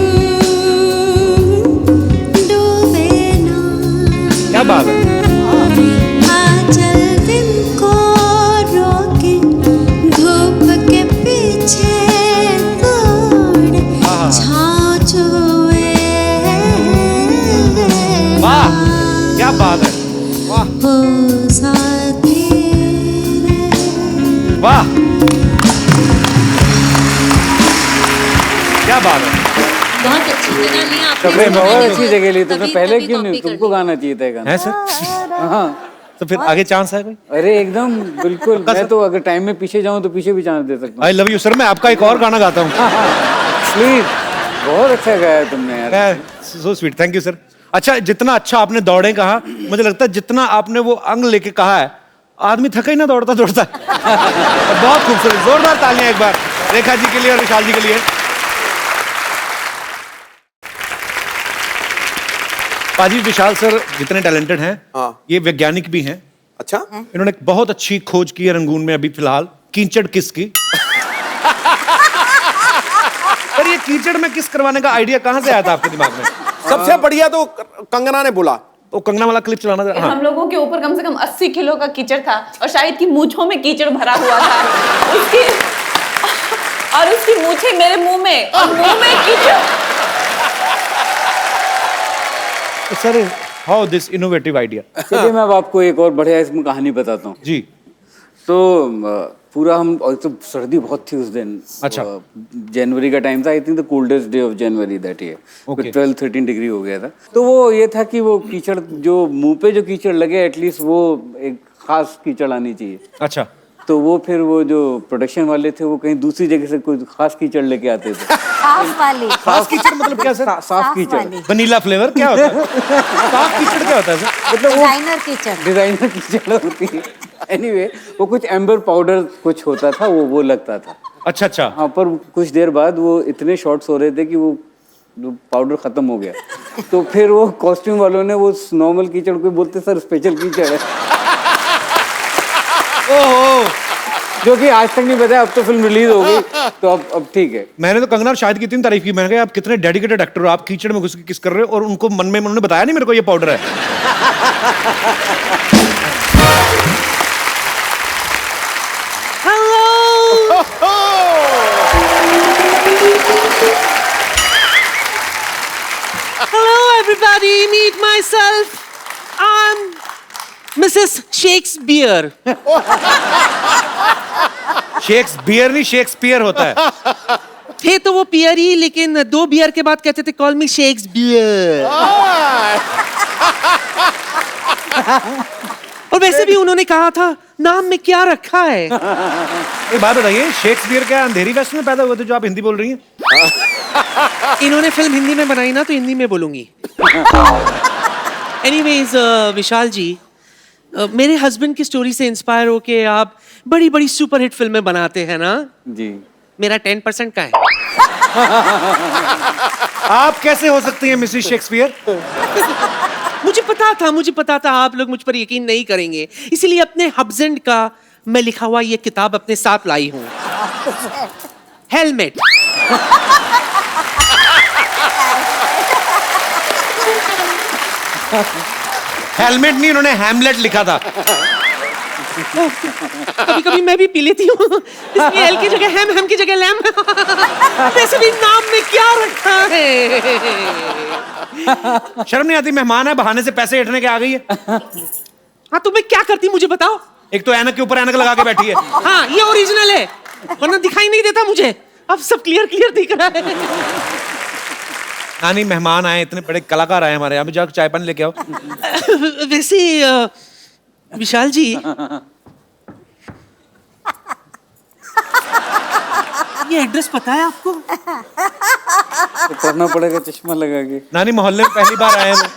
डूबे ना। क्या बात है? आंचल दिन को रोके धूप के पीछे दौड़े छाँव छुए। वाह क्या बात है। ओ साथी रे। वाह क्या बात है। बहुत अच्छी जगह ली आपने। कपड़े इसको बहुत मैंने अच्छी जगह ली तुमने, कभी- पहले कभी क्यों नहीं? copy कर तुमको ली। गाना चाहिए था ये गाना। है सर? हाँ तो फिर आगे चांस है कोई? अरे एकदम बिल्कुल। मैं तो अगर टाइम में पीछे जाऊं तो पीछे भी चांस दे सकता हूँ। I love you sir. मैं आपका एक और गाना गाता हूँ। प्लीज, बहुत अच्छा गाया तुमने यार। So sweet, thank you sir. अच्छा जितना अच्छा आपने दौड़े कहा, मुझे लगता है जितना आपने वो अंग लेके कहा है, आदमी थका ही ना दौड़ता दौड़ता। बहुत खूबसूरत, जोरदार तालियां एक बार रेखा जी के लिए और विशाल जी के लिए। पाजी विशाल सर जितने टैलेंटेड हैं, हाँ। ये वैज्ञानिक भी हैं। अच्छा इन्होंने एक बहुत अच्छी खोज की है रंगून में अभी फिलहाल, कीचड़ किस की। पर ये कीचड़ में किस करवाने का आइडिया कहाँ से आया था आपके दिमाग में? सबसे बढ़िया तो कंगना ने बोला। वो कंगना वाला क्लिप चलाना था। हाँ। हम लोगों के ऊपर कम से कम 80 किलो का कीचड़ था और शायद की मूंछों में कीचड़ भरा हुआ था उसकी मूंछें मेरे मुंह में और मुंह में कीचड़। Sir how this innovative idea. चलिए मैं अब आपको एक और बढ़िया इसमें कहानी बताता हूँ जी। तो पूरा हम, और तो सर्दी बहुत थी उस दिन। अच्छा। जनवरी का टाइम था, I think the coldest day of January that year. Okay. 12-13 degree हो गया था। तो वो ये था कि वो कीचड़ जो मुंह पे जो कीचड़ लगे एटलीस्ट वो एक खास कीचड़ आनी चाहिए। अच्छा। तो वो फिर वो जो प्रोडक्शन वाले थे वो कहीं दूसरी जगह से कोई खास कीचड़ लेके आते थे। साफ वाली। खास कीचड़ मतलब क्या सर? साफ कीचड़। वनीला फ्लेवर क्या होता है? साफ कीचड़ क्या होता है सर? मतलब डिजाइनर कीचड़। डिजाइनर कीचड़ होती है। एनीवे वो कुछ एम्बर पाउडर कुछ होता था, वो लगता था। अच्छा अच्छा। हाँ, पर कुछ देर बाद वो इतने शॉट्स हो रहे थे कि वो पाउडर खत्म हो गया। तो फिर वो कॉस्ट्यूम वालों ने वो नॉर्मल कीचड़ को बोलते सर स्पेशल कीचड़ है। ओहो, जो कि आज तक नहीं बताया, अब तो फिल्म रिलीज हो गई तो अब ठीक है। मैंने तो कंगना और शाहिद की इतनी तारीफ की, मैंने कहा आप कितने डेडिकेटेड एक्टर हो, आप कीचड़ में घुस के किस कर रहे हो, और उनको मन में उन्होंने बताया नहीं मेरे को ये पाउडर है। Hello, everybody. Meet myself. I'm Mrs. Shakespeare. Shakespeare नहीं, शेक्सपियर होता है। थे तो वो पियर ही, लेकिन 2 बियर के बाद कहते थे कॉल मी शेक्सपियर। और वैसे भी उन्होंने कहा था नाम में क्या रखा है। एक बात बताइए, शेक्सपियर क्या अंधेरी वेस्ट में पैदा हुए थे जो आप हिंदी बोल रही हैं? इन्होंने फिल्म हिंदी में बनाई ना, तो हिंदी में बोलूंगी। एनीवेज विशाल जी, मेरे हस्बैंड की स्टोरी से इंस्पायर होके आप बड़ी बड़ी सुपरहिट फिल्में बनाते हैं ना जी। मेरा 10% का है। आप कैसे हो सकती हैं मिसेस शेक्सपियर? मुझे पता था आप लोग मुझ पर यकीन नहीं करेंगे, इसीलिए अपने हस्बैंड का मैं लिखा हुआ ये किताब अपने साथ लाई हूँ। हेलमेट। हेलमेट नहीं, उन्होंने हैमलेट लिखा था। कभी कभी मैं भी पी लेती हूँ, इसलिए एल की जगह हैम की जगह लैम। वैसे भी नाम में क्या रखा है। शर्म नहीं आती? मेहमान है, बहाने से पैसे हटने के आ गई है। हाँ तो मैं क्या करती मुझे बताओ। एक तो ऐनक के ऊपर ऐनक लगा के बैठी है। हाँ ये ओरिजिनल है, वरना दिखाई नहीं देता मुझे। अब सब क्लियर दिख रहा है। नहीं, मेहमान आए, इतने बड़े कलाकार आए हमारे यहाँ, जाकर चाय पानी लेके आओ। वैसे विशाल जी, ये एड्रेस पता है आपको? तो करना पड़ेगा चश्मा लगा के। नानी मोहल्ले में पहली बार आए हैं,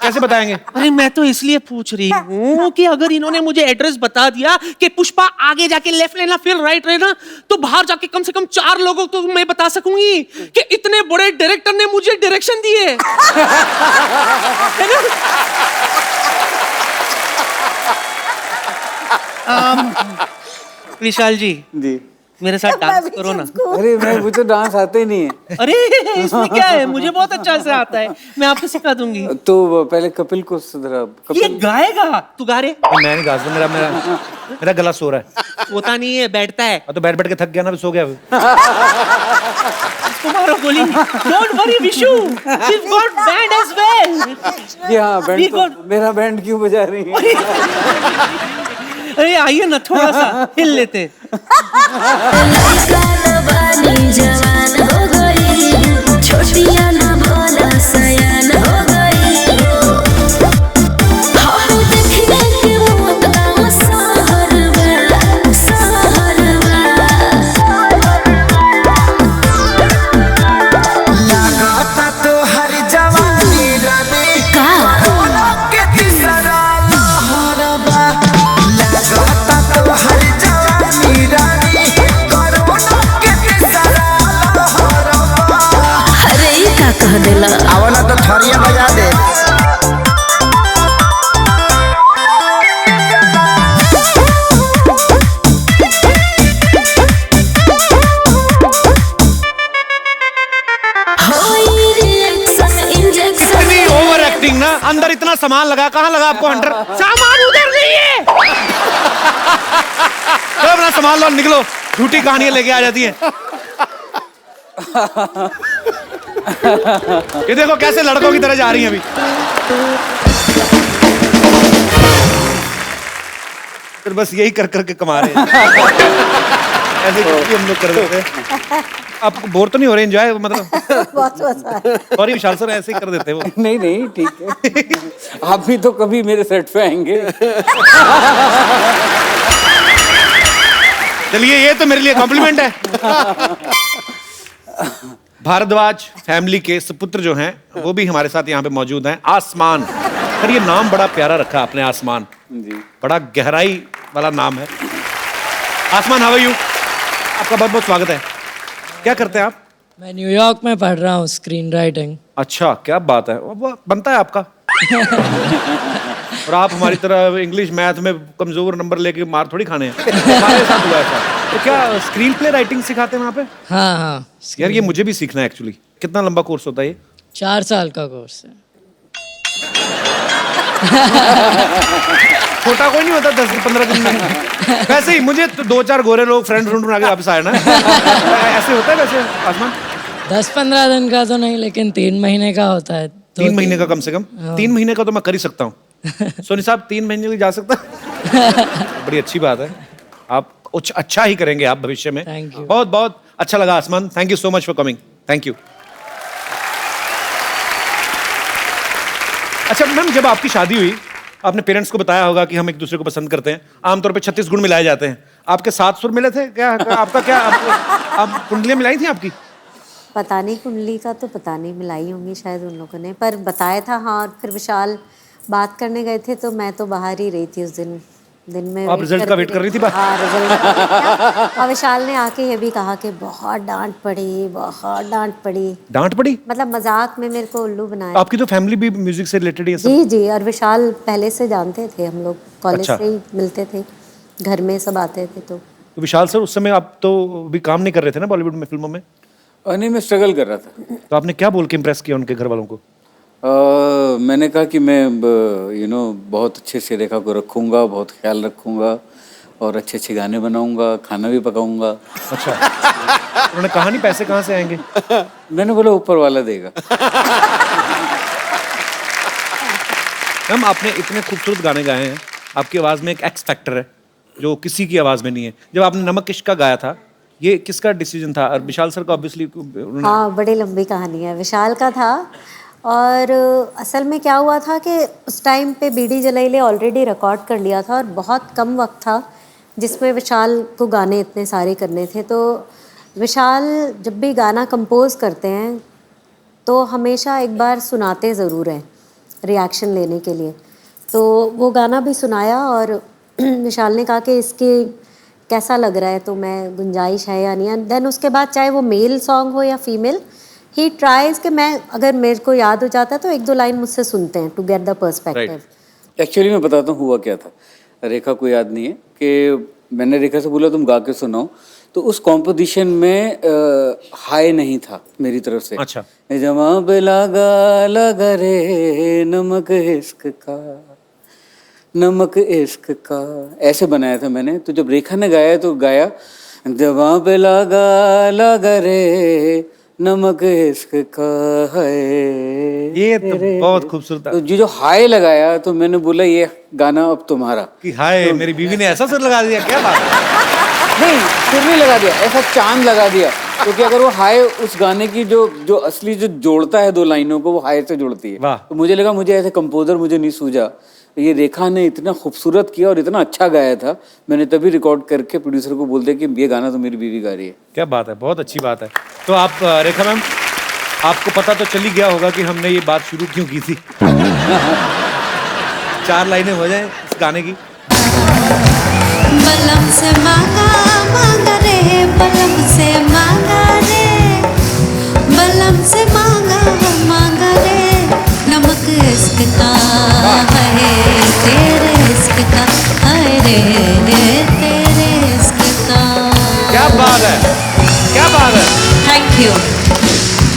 कैसे बताएंगे? अरे मैं तो इसलिए पूछ रही हूँ कि अगर इन्होंने मुझे एड्रेस बता दिया कि पुष्पा आगे जाके लेफ्ट लेना फिर राइट लेना, तो बाहर जाके कम से कम 4 लोगों को तो मैं बता सकूंगी कि इतने बड़े डायरेक्टर ने मुझे डायरेक्शन दिए। है ना? विशाल जी मेरे साथ डांस करो ना। अरे मुझे डांस आते ही नहीं है। अरे इसमें क्या है, मुझे बहुत अच्छा से आता है, मैं आपको सिखा दूंगी। तो पहले कपिल को सुधरा। ये गाएगा, तू गा रहे? मैं नहीं गा सकता, मेरा गला सो रहा है। होता नहीं है, बैठता है। तो बैठ के थक गया ना, सो गया। तुम्हारा गोली। Don't worry Vishu, we've got band as well। जी हाँ, बैंड तो, मेरा बैंड क्यों बजा रही है? अरे आइए ना, थोड़ा सा हिल लेते। अपना सामान लगा, कहाँ लगा आपको हंटर? सामान उधर नहीं है। तो अपना सामान लो, निकलो। झूठी कहानियां लेके आ जाती हैं। ये देखो कैसे लड़कों की तरह जा रही हैं अभी। फिर बस यही कर करके कमा रहे हैं। ऐसे कुछ हम लोग कर देते हैं। आपको बोर तो नहीं हो रहे? एंजॉय मतलब बहुत मजा आया। सॉरी विशाल सर, ऐसे ही कर देते हैं वो। नहीं नहीं ठीक है। आप भी तो कभी मेरे सेट पे आएंगे। चलिए, ये तो मेरे लिए कॉम्प्लीमेंट है। भारद्वाज फैमिली के सुपुत्र जो हैं वो भी हमारे साथ यहाँ पे मौजूद हैं। आसमान, पर ये नाम बड़ा प्यारा रखा आपने, आसमान जी, बड़ा गहराई वाला नाम है। आसमान, हाउ आर यू? आपका बहुत बहुत स्वागत है। क्या करते हैं आप? मैं न्यूयॉर्क में पढ़ रहा हूँ स्क्रीन राइटिंग। अच्छा, क्या बात है। वो बनता है आपका। और आप हमारी तरह इंग्लिश मैथ में कमजोर नंबर लेके मार थोड़ी खाने हैं। हमारे साथ हुआ ऐसा। तो क्या स्क्रीन प्ले राइटिंग सिखाते हैं वहाँ पे? हाँ हाँ। यार ये मुझे भी सीखना है एक्चुअली। कितना लंबा कोर्स होता है ये? 4 साल का कोर्स है। छोटा कोई नहीं होता 10-15 दिन में। वैसे ही मुझे तो 2-4 गोरे लोग फ्रेंड बना के वापस आए ना। ऐसे होता है वैसे आसमान? 10-15 दिन का तो नहीं, लेकिन 3 महीने का होता है। 3 महीने का कम से कम? 3 महीने का तो मैं कर ही सकता हूँ। सोनी साहब 3 महीने के जा सकता? बड़ी अच्छी बात है। आप कुछ अच्छा ही करेंगे आप भविष्य में। Thank you. बहुत बहुत अच्छा लगा आसमान। Thank you so much for coming. Thank you. अच्छा मैम, जब आपकी शादी हुई आपने पेरेंट्स को बताया होगा कि हम एक दूसरे को पसंद करते हैं। आमतौर पे 36 गुण मिलाए जाते हैं। आपके 7 सुर मिले थे क्या? आपका क्या आप कुंडलियां मिलाई थी आपकी? पता नहीं, कुंडली का तो पता नहीं, मिलाई होंगी शायद उन लोगों ने, पर बताया था। हाँ, और फिर विशाल बात करने गए थे तो मैं तो बाहर ही रही थी उस दिन में। आप रिजल्ट का वेट कर रही थी? हाँ, रिजल्ट। और विशाल ने आके ये भी कहा कि बहुत डांट पड़ी, बहुत डांट पड़ी। डांट पड़ी? मतलब मजाक में मेरे को उल्लू बनाया। आपकी तो फैमिली भी म्यूजिक से रिलेटेड है सब? जी जी, और विशाल पहले से जानते थे, हम लोग कॉलेज अच्छा। से ही मिलते थे, घर में सब आते थे। तो विशाल सर उस समय आप तो भी काम नहीं कर रहे थे ना बॉलीवुड में, फिल्मों में? नहीं, मैं स्ट्रगल कर रहा था। तो आपने क्या बोल के इम्प्रेस किया उनके घर वालों को? मैंने कहा कि मैं बहुत अच्छे से रेखा को रखूँगा, बहुत ख्याल रखूँगा और अच्छे अच्छे गाने बनाऊँगा, खाना भी पकाऊँगा। अच्छा। उन्होंने कहा नहीं पैसे कहाँ से आएंगे? मैंने बोला ऊपर वाला देगा। मैम आपने इतने खूबसूरत गाने गाए हैं, आपकी आवाज़ में एक एक्स फैक्टर है जो किसी की आवाज़ में नहीं है। जब आपने नमक इश्क का गाया था, ये किसका डिसीजन था? और विशाल सर का ऑब्वियसली हाँ, बड़ी लंबी कहानी है। विशाल का था, और असल में क्या हुआ था कि उस टाइम पे बीडी जलाइले ऑलरेडी रिकॉर्ड कर लिया था और बहुत कम वक्त था जिसमें विशाल को गाने इतने सारे करने थे। तो विशाल जब भी गाना कंपोज करते हैं तो हमेशा एक बार सुनाते ज़रूर हैं रिएक्शन लेने के लिए। तो वो गाना भी सुनाया और विशाल ने कहा कि इसके कैसा लग रहा है, तो मैं गुंजाइश है या नहीं है। देन उसके बाद चाहे वो मेल सॉन्ग हो या फीमेल, ही ट्राइज कि मैं अगर मेरे को याद हो जाता है तो 1-2 लाइन मुझसे सुनते हैं to get the perspective. Actually मैं बताता हूँ हुआ क्या था। रेखा को याद नहीं है कि मैंने रेखा से बोला तुम गा के सुनाओ, तो उस कॉम्पोजिशन में हाई नहीं था मेरी तरफ से। अच्छा। जवाब लगा रे नमक इश्क का, नमक इश्क का, ऐसे बनाया था मैंने। तो जब रेखा ने गाया तो गाया जवाब लगा रे नमक इश्क का है। ये तो बहुत खूबसूरत तो जो हाय लगाया तो मैंने बोला ये गाना अब तुम्हारा। कि हाय मेरी बीवी ने ऐसा सर लगा दिया, क्या बात है? नहीं, फिर नहीं लगा दिया, ऐसा चांद लगा दिया। क्योंकि अगर वो हाय उस गाने की जो असली जो जोड़ता है 2 लाइनों को, वो हाय से जोड़ती है। वाह। तो मुझे लगा मुझे ऐसे कंपोजर मुझे नहीं सूझा, ये रेखा ने इतना खूबसूरत किया और इतना अच्छा गाया था, मैंने तभी रिकॉर्ड करके प्रोड्यूसर को बोल दिया कि ये गाना तो मेरी बीवी गा रही है। क्या बात है, बहुत अच्छी बात है। तो आप रेखा मैम, आपको पता तो चल ही गया होगा कि हमने ये बात शुरू क्यों की थी। 4 लाइनें हो जाए इस गाने की। बलम से मांगा मांगा रे, बलम से मांगा रे, बलम से मांगा रे, नमक इश्क का है तेरे इश्क का, अरे तेरे इश्क का। क्या बात है, क्या बात है। Thank you.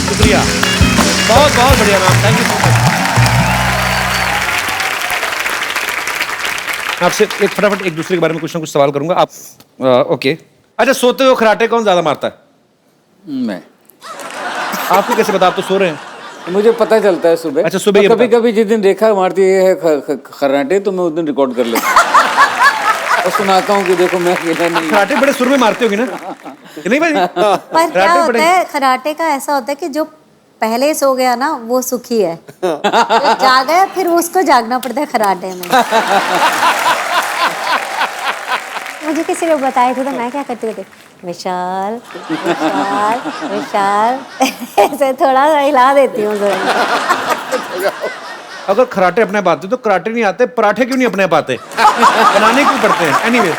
शुक्रिया, बहुत बहुत बढ़िया ma'am, thank you so much. आपसे एक फटाफट एक दूसरे के बारे में कुछ ना कुछ सवाल करूंगा आप ओके। अच्छा, सोते हुए खराटे कौन ज्यादा मारता है? मैं। आपको कैसे पता? आप तो सो रहे हैं। मुझे पता चलता है सुबह। अच्छा, सुबह ये कभी कभी जिस दिन रेखा मारती है खर्राटे तो मैं उस दिन रिकॉर्ड कर लेता हूँ और सुनाता हूँ कि देखो मैं अकेला नहीं। खराटे बड़े सुर में मारते होगी ना? नहीं भाई? पर क्या होता है खराटे का, ऐसा होता है कि जो पहले सो गया ना वो सुखी है, जो जागा है फिर उसको जागना पड़ता है खराटे में। मुझे किसी ने बताए थे तो मैं क्या करती थी, विशाल विशाल विशाल ऐसे थोड़ा सा हिला देती हूँ। अगर खराटे अपने आप आते तो कराटे नहीं आते, पराठे क्यों नहीं अपने आप आते? बनाने क्यों पड़ते हैं? एनीवे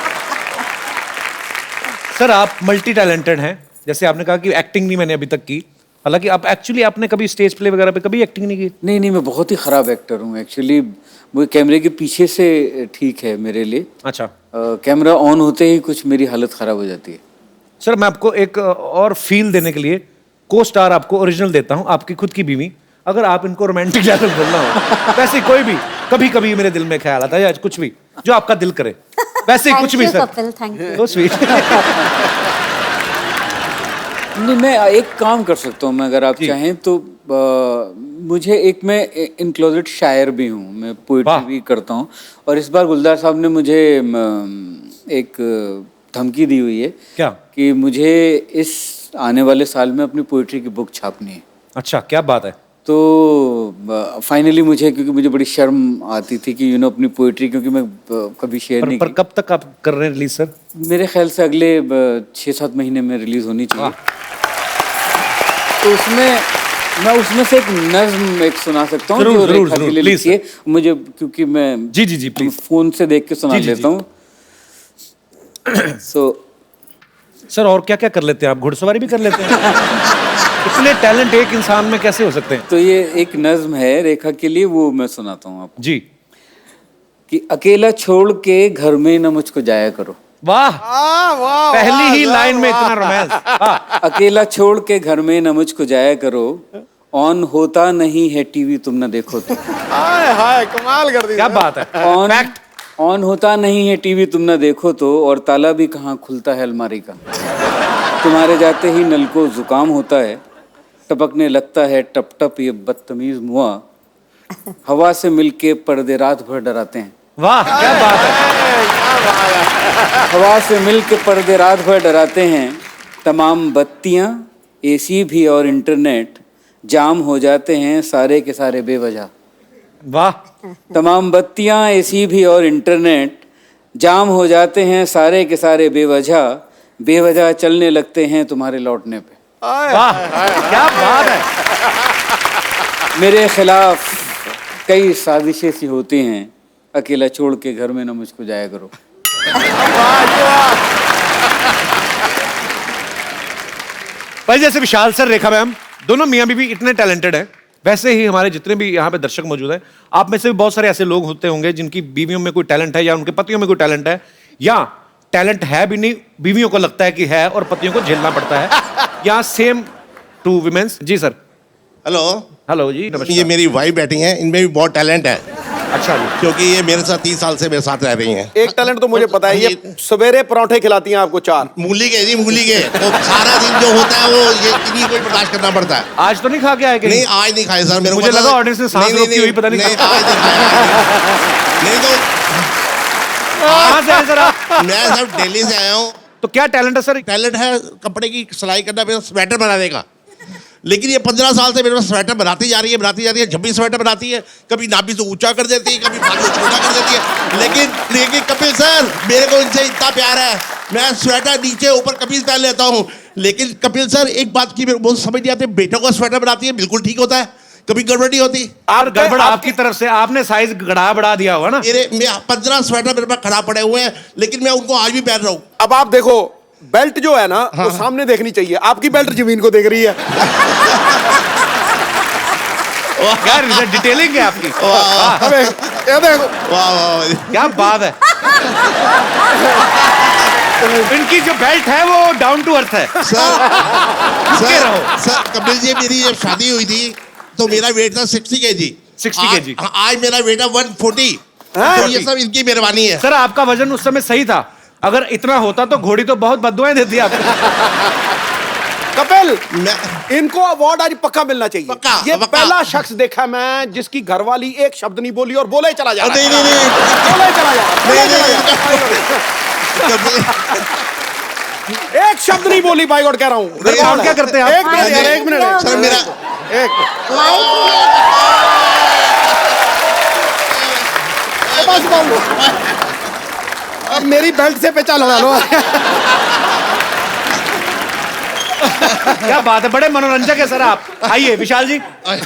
सर, आप मल्टी टैलेंटेड हैं। जैसे आपने कहा कि एक्टिंग नहीं मैंने अभी तक की, हालांकि आप एक्चुअली आपने कभी स्टेज प्ले वगैरह पे कभी एक्टिंग नहीं की? नहीं, मैं बहुत ही खराब एक्टर हूँ एक्चुअली। वो कैमरे के पीछे से ठीक है मेरे लिए। अच्छा। कैमरा ऑन होते ही कुछ मेरी हालत खराब हो जाती है। सर, मैं आपको एक और फील देने के लिए को स्टार आपको ओरिजिनल देता हूं, आपकी खुद की बीवी। अगर आप इनको रोमांटिक डायलॉग बोलना हो, वैसे कोई भी कभी कभी मेरे दिल में ख्याल आता है या कुछ भी जो आपका दिल करे, वैसे कुछ भी सर। Thank you. तो स्वीट। नहीं, मैं एक काम कर सकता हूँ मैं, अगर आप चाहें तो। मुझे एक, मैं इन क्लोजेट शायर भी हूँ, मैं पोइट्री भी करता हूँ। और इस बार गुलजार साहब ने मुझे एक धमकी दी हुई है। क्या? कि मुझे इस आने वाले साल में अपनी पोइट्री की बुक छापनी है। अच्छा, क्या बात है। तो फाइनली मुझे, क्योंकि मुझे बड़ी शर्म आती थी कि अपनी पोइट्री, क्योंकि मैं कभी शेयर नहीं पर कब तक आप कर रहे हैं रिलीज सर? मेरे ख्याल से अगले 6-7 महीने में रिलीज होनी चाहिए। तो मैं उसमें से एक नज्म एक सुना सकता हूँ जो रेखा के लिए लिखी है मुझे, क्योंकि मैं जी प्लीज फोन से देख के सुना लेता हूँ। सर, और क्या क्या कर लेते हैं आप? घुड़सवारी भी कर लेते हैं? इतने टैलेंट एक इंसान में कैसे हो सकते हैं? तो ये एक नज्म है रेखा के लिए, वो मैं सुनाता हूँ आपको। जी। कि अकेला छोड़ के घर में न मुझको जाया करो। वाह, पहली ही लाइन में इतना रोमांस। अकेला छोड़ के घर में न मुझको जाया करो, ऑन होता नहीं है टीवी तुम न देखो तो। हाय कमाल कर दी। क्या बात है। ऑन होता नहीं है टीवी तुम न देखो तो, और ताला भी कहाँ खुलता है अलमारी का। तुम्हारे जाते ही नल को जुकाम होता है, टपकने लगता है टप टप ये बदतमीज मुआ, हवा से मिलके पर्दे रात भर डराते हैं। वाह, क्या बात है। हवा से मिलके पर्दे रात भर डराते हैं, तमाम बत्तियां एसी भी और इंटरनेट जाम हो जाते हैं सारे के सारे बेवजह। वाह। तमाम बत्तियां एसी भी और इंटरनेट जाम हो जाते हैं सारे के सारे बेवजह चलने लगते हैं तुम्हारे लौटने पे। वाह, क्या बात है। मेरे खिलाफ कई साजिशें सी होती हैं, अकेला छोड़ के घर में ना मुझको जाया करो। भाई, जैसे विशाल सर, रेखा मैम, दोनों मियाँ बीवी इतने टैलेंटेड हैं, वैसे ही हमारे जितने भी यहाँ पे दर्शक मौजूद हैं, आप में से भी बहुत सारे ऐसे लोग होते होंगे जिनकी बीवियों में कोई टैलेंट है या उनके पतियों में कोई टैलेंट है, या टैलेंट है भी नहीं, बीवियों को लगता है कि है और पतियों को झेलना पड़ता है, या सेम टू विमेंस। जी सर। हेलो जी, नमस्कार। ये मेरी वाइफ बैठी हैं, इनमें भी बहुत टैलेंट है। अच्छा जी। क्योंकि ये मेरे साथ 30 साल से मेरे साथ रह रही हैं। एक टैलेंट तो मुझे पता है, ये सवेरे पराठे खिलाती हैं आपको 4 मूली के जी, मूली के। तो सारा दिन जो होता है वो ये इन्हीं को बर्दाश्त करना पड़ता है। आज तो नहीं खा के आए? नहीं, आज नहीं खाए सर। मुझे लगा ऑडियंस ने सांस रोकी हुई, पता नहीं। आज नहीं खाया। नहीं तो कहाँ से आए सर आप? मैं सर दिल्ली से आया हूँ। तो क्या टैलेंट है सर? टैलेंट है कपड़े की सिलाई करना, मेरा स्वेटर बनाने का। लेकिन ये 15 साल से मेरे पास स्वेटर बनाती जा रही है। जब भी स्वेटर बनाती है, कभी नाभि से ऊंचा कर देती है, कभी बाजू छोटा कर देती है। लेकिन कपिल सर, मेरे को इनसे इतना प्यार है, मैं स्वेटर नीचे ऊपर कमीज पहन लेता हूँ। लेकिन कपिल सर, एक बात की मेरे को समझ नहीं आती, बेटों का स्वेटर बनाती है, बिल्कुल ठीक होता है, कभी गड़बड़ नहीं होती। आप गड़बड़ आपकी तरफ से, आपने साइज गड़ा बढ़ा दिया होगा ना। मेरे 15 स्वेटर मेरे पास खड़ा पड़े हुए हैं, लेकिन मैं उनको आज भी पहन रहा हूँ। अब आप देखो, बेल्ट जो है ना, वो सामने देखनी चाहिए, आपकी बेल्ट जमीन को देख रही है। क्या डिटेलिंग है आपकी। ये देखो, वाह, क्या बात है। इनकी जो बेल्ट है वो डाउन टू अर्थ है। सर कपिल जी, मेरी जब शादी हुई थी तो मेरा वेट था 60 kg। 60 kg। आज मेरा वेट है 140। तो ये सब इनकी मेहरबानी है। सर आपका वजन उस समय सही था, अगर इतना होता तो घोड़ी तो बहुत बद्दुआएं देती आपको। कपिल, इनको अवार्ड आज पक्का मिलना चाहिए। पक्का, ये पक्का। पहला शख्स देखा मैं जिसकी घरवाली एक शब्द नहीं बोली और बोले चला जा रहा है। नहीं नहीं नहीं बोले चला जा रहा है, बोले चला जा रहा है। एक शब्द नहीं बोली बाई गॉड कह रहा हूँ। रिकॉर्ड क्या करते हैं आप? एक मिनट यार, एक मिनट। सर मेरा एक बस बोल दो। अब मेरी बेल्ट से पेचा लगा लो। क्या बात है, बड़े मनोरंजक है सर आप। आइए विशाल जी,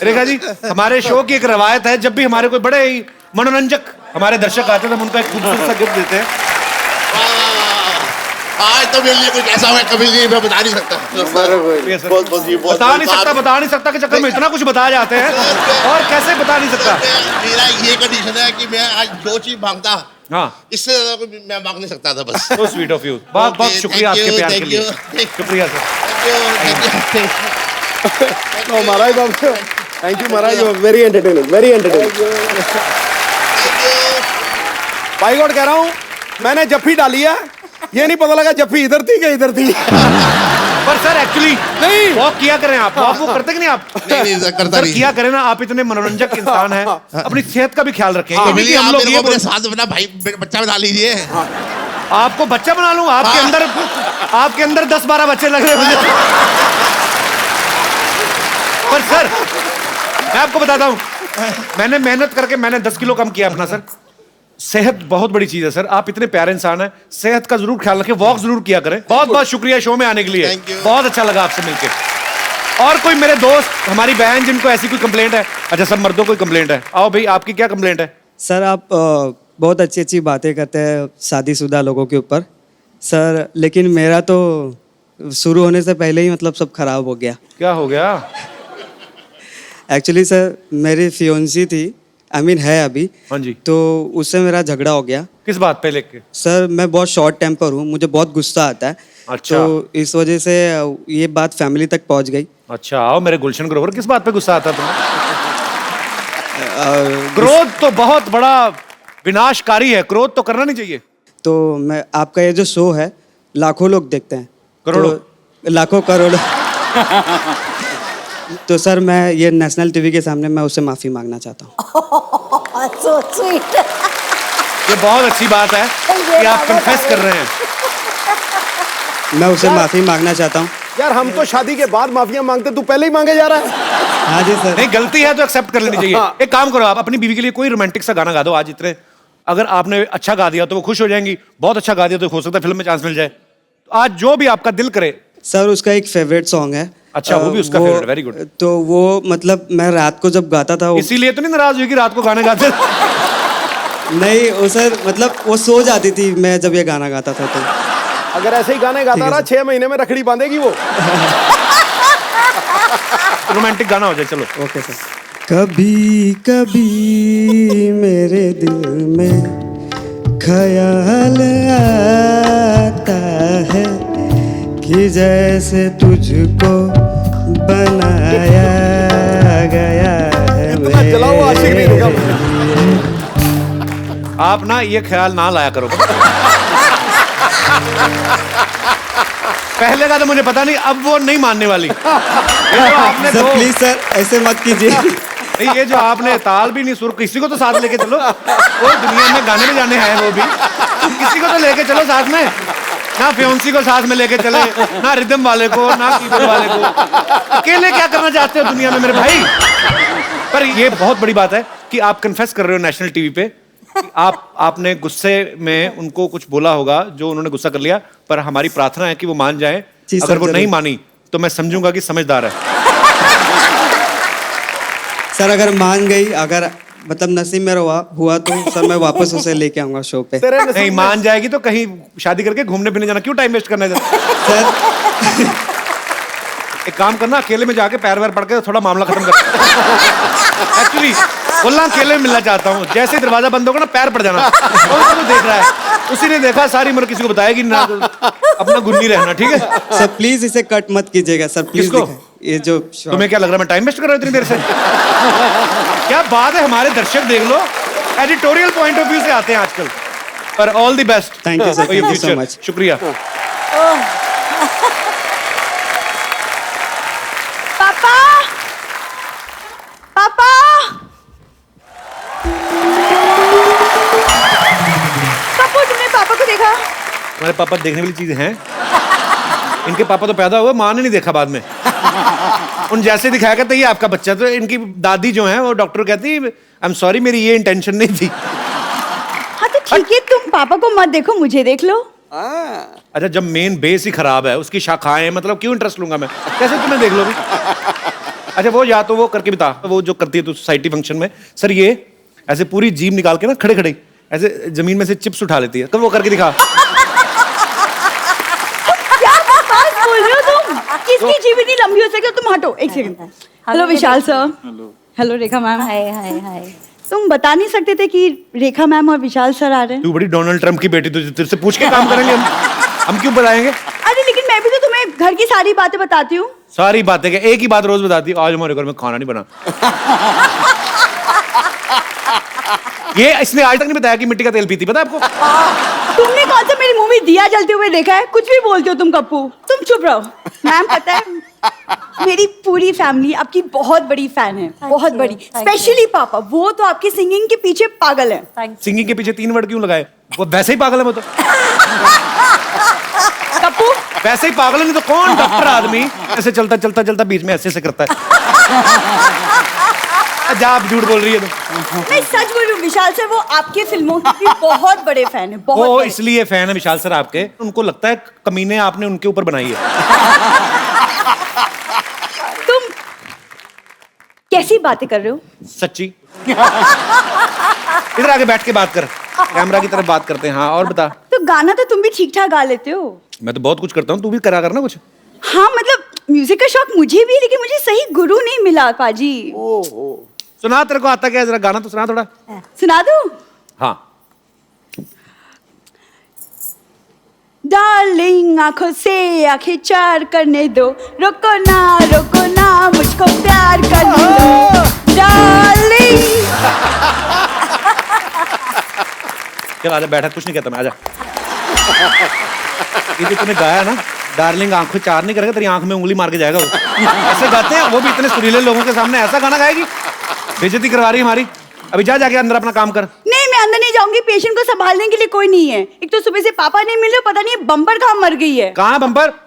रेखा जी, हमारे शो की एक रवायत है, जब भी हमारे कोई बड़े ही मनोरंजक हमारे दर्शक आते हैं तो हम उनको एक खूबसूरत सा गिफ्ट देते हैं। आज तो मेरे लिए कुछ ऐसा हुआ कभी जी मैं बता नहीं सकता। बहुत बहुत जी बहुत बता नहीं सकता के चक्कर में इतना कुछ बताया जाते हैं, और कैसे बता नहीं सकता। मेरा ये कंडीशन है कि मैं आज जो चीज मांगता, हाँ, इससे ज्यादा कोई मैं मांग नहीं सकता था बस। so sweet of you, बहुत बहुत शुक्रिया आपके प्यार के लिए। शुक्रिया sir. Maharaj Babu, thank you Maharaj, very entertaining, very entertaining. भाई गॉड कह रहा हूँ, मैंने जफ्फी डाली है, ये नहीं पता लगा जफ्फी इधर थी कि इधर थी। पर सर एक्चुअली नहीं वॉक किया करें आप, वॉक वो करते कि नहीं आप? नहीं करता सर नहीं। किया करें ना, आप इतने मनोरंजक इंसान हैं, अपनी सेहत का भी ख्याल रखें। हाँ, क्योंकि आप हम लोग मेरे ये को अपने साथ अपना भाई बच्चा बना लीजिए। आपको बच्चा बना लूं? आपके अंदर 10-12 बच्चे लग रहे हैं मुझे। पर सर मैं आपको बताता हूं, मैंने मेहनत करके मैंने 10 किलो कम किया अपना सर। सेहत बहुत बड़ी चीज है सर, आप इतने प्यारे इंसान हैं, सेहत का जरूर ख्याल रखें, वॉक जरूर किया करें। बहुत बहुत शुक्रिया शो में आने के लिए, बहुत अच्छा लगा आपसे मिलके। और कोई मेरे दोस्त, हमारी बहन जिनको ऐसी कोई कंप्लेंट है? अच्छा सब मर्दों को कंप्लेंट है, आओ भाई आपकी क्या कंप्लेंट है? सर आप बहुत अच्छी अच्छी बातें करते हैं शादीशुदा लोगों के ऊपर सर, लेकिन मेरा तो शुरू होने से पहले ही मतलब सब खराब हो गया। क्या हो गया? एक्चुअली सर मेरी फियोन्सी थी, आई मीन है अभी। हाँ जी। तो उससे मेरा झगड़ा हो गया। किस बात पे लेके? सर मैं बहुत शॉर्ट टेम्पर हूँ, मुझे बहुत गुस्सा आता है। अच्छा। तो इस वजह से ये बात फैमिली तक पहुँच गई। अच्छा आओ मेरे गुलशन ग्रोवर, किस बात पे गुस्सा आता तुम्हें? क्रोध तो बहुत बड़ा विनाशकारी है, क्रोध तो करना नहीं चाहिए। तो मैं आपका ये जो शो है लाखों लोग देखते हैं, करोड़ों, तो लाखों करोड़ों। तो सर मैं ये नेशनल टीवी के सामने मैं उससे माफी मांगना चाहता हूँ। So sweet. ये बहुत अच्छी बात है कि आप कन्फेस कर रहे हैं। मैं उससे माफी मांगना चाहता हूँ। यार हम तो शादी के बाद माफिया मांगते, तू पहले ही मांगे जा रहा है। हाँ जी सर। नहीं गलती है तो एक्सेप्ट कर लेनी चाहिए। एक काम करो, आप अपनी बीवी के लिए कोई रोमांटिक सा गाना गा दो आज। इतने अगर आपने अच्छा गा दिया तो वो खुश हो जाएंगी, बहुत अच्छा गा दिया तो हो सकता है फिल्म में चांस मिल जाए। तो आज जो भी आपका दिल करे। सर उसका एक फेवरेट सॉन्ग है। अच्छा वो भी उसका फेवरेट, वेरी गुड। तो वो मतलब मैं रात को जब गाता था इसीलिए तो नहीं नाराज हुई कि रात को गाने गाते? नहीं वो सर मतलब वो सो जाती थी मैं जब ये गाना गाता था। तो अगर ऐसे ही गाने गाता रहा 6 महीने में रखड़ी बांधेगी वो। रोमांटिक गाना हो जाए, चलो। Okay sir. कभी कभी मेरे दिल में ख्याल आता है कि जैसे तुझको बनाया गया है। आप ना ये ख्याल ना लाया करो। पहले का तो मुझे पता नहीं, अब वो नहीं मानने वाली। ये जो आपने सर प्लीज सर ऐसे मत कीजिए। नहीं ये जो आपने ताल भी नहीं, सुर, किसी को तो साथ लेके चलो। वो दुनिया में गाने में जाने हैं वो भी, किसी को तो लेके चलो साथ में। ना फियोन्सी को साथ में लेके चले, ना रिदम वाले को, ना कीबोर्ड वाले को। अकेले क्या करना चाहते हो दुनिया में मेरे भाई? पर ये बहुत बड़ी बात है कि आप कन्फेस कर रहे हो नेशनल टीवी पे। आपने गुस्से में उनको कुछ बोला होगा जो उन्होंने गुस्सा कर लिया, पर हमारी प्रार्थना है कि वो मान जाए। अगर वो नहीं मानी तो मैं समझूंगा कि समझदार है। सर अगर मान गई, अगर मतलब नसीब में हुआ तो सर मैं वापस उसे लेके आऊंगा शो पे। नहीं मान जाएगी तो कहीं शादी करके घूमने फिरने जाना, क्यों टाइम वेस्ट करना है सर? एक काम करना, अकेले में जाके पैर वैर पड़ के थोड़ा मामला खत्म कर। एक्चुअली बोलना अकेले में मिलना चाहता हूँ। जैसे ही दरवाजा बंद होगा ना पैर पड़ जाना। तो देख रहा है, उसी ने देखा, सारी उम्र किसी को बताएगी ना, अपना गुन्नी रहना, ठीक है? सर प्लीज इसे कट मत कीजिएगा सर, प्लीज। ये जो तुम्हें क्या लग रहा है मैं टाइम वेस्ट कर रहा हूँ इतनी देर से? क्या बात है, हमारे दर्शक देख लो, एडिटोरियल पॉइंट ऑफ व्यू से आते हैं आजकल। पर all the best. Thank you, sir. Thank you so much. शुक्रिया। पापा पापा कपूर, तुमने पापा को देखा? हमारे पापा देखने वाली चीज हैं। इनके पापा तो पैदा हुए, माँ ने नहीं देखा बाद में। उन जैसे दिखाया करता ये आपका बच्चा। तो इनकी दादी जो है वो डॉक्टर कहती आई एम सॉरी, मेरी ये इंटेंशन नहीं थी। हाँ तो ठीक है, तुम पापा को मत देखो, मुझे देख लो। अच्छा, जब मेन बेस ही खराब है, उसकी शाखाएं, मतलब क्यों इंटरेस्ट लूंगा मैं? कैसे तुम्हें देख लोगी? अच्छा, वो या तो वो करके बता, वो जो करती है तो सोसाइटी फंक्शन में, सर ये ऐसे पूरी जीभ निकाल के ना खड़े खड़े ऐसे जमीन में से चिप्स उठा लेती है, कब वो करके दिखा। क्या बात बोल रहे हो तुम? किसकी जीभ इतनी लंबी हो सकती है? तुम हटो एक सेकंड। हेलो विशाल सर। हेलो रेखा मैम। हाय हाय हाय। तुम बता नहीं सकते थे कि रेखा मैम और विशाल सर आ रहे हैं? तू बड़ी डोनाल्ड ट्रम्प की बेटी, तो तेरे से पूछ के काम करेंगे हम क्यों बताएंगे? अरे लेकिन मैं भी तो तुम्हें घर की सारी बातें बताती हूँ। सारी बातें क्या, एक ही बात रोज बताती है, आज हमारे घर में खाना नहीं बना। ये इसने आज तक नहीं बताया कि मिट्टी का तेल पीती, पता है आपको? तुमने कौन सा मेरी मुंह में दिया जलते हुए देखा है? कुछ भी बोलते हो तुम कप्पू। तुम चुप रहो। मैम पता है मेरी पूरी फैमिली आपकी बहुत बड़ी फैन है, बहुत बड़ी। स्पेशली पापा, वो तो आपकी सिंगिंग के पीछे पागल है। सिंगिंग के पीछे 3 वर्ड क्यों लगाए? वो वैसे ही पागल है वो तो। कप्पू वैसे ही पागल है, नहीं तो कौन डॉक्टर आदमी ऐसे चलता चलता चलता बीच में ऐसे करता है। जा, आप झूठ बोल रही है तो। मैं सच बोल रही हूँ विशाल सर, वो आपकी फिल्मों के भी बहुत बड़े फैन है, बहुत वो बड़े। इसलिए फैन है विशाल सर आपके, उनको लगता है कमीने आपने उनके ऊपर बनाई है। तुम कैसी बातें कर रहे हो? सच्ची। इधर आके बैठ के बात कर, कैमरा की तरफ बात करते हैं। हाँ, और बता। तो गाना तो तुम भी ठीक ठाक गा लेते हो। मैं तो बहुत कुछ करता हूँ, तू भी करा करना कुछ। हाँ मतलब म्यूजिक का शौक मुझे भी है, लेकिन मुझे सही गुरु नहीं मिला पाजी। सुना, तेरे को आता क्या? जरा गाना तो सुना थोड़ा। सुना दूं? हाँ। डार्लिंग आंखों से आंखें चार करने दो, रोको ना मुझको प्यार करने दो डार्लिंग। चल आजा, बैठा, कुछ नहीं कहता मैं, आजा। ये जो तूने गाया ना, डार्लिंग आंखों चार नहीं करेगा, तेरी आंख में उंगली मार के जाएगा वो। ऐसे गाते हैं, वो भी इतने सुरीले लोगों के सामने ऐसा गाना गाएगी? बेइज्जती करवा रही है हमारी। अभी जा जाके अंदर अपना काम कर। नहीं, मैं अंदर नहीं जाऊंगी, पेशेंट को संभालने के लिए कोई नहीं है। एक तो सुबह से पापा नहीं मिल रहे, पता नहीं बम्पर कहाँ मर गई है। कहाँ है बम्पर?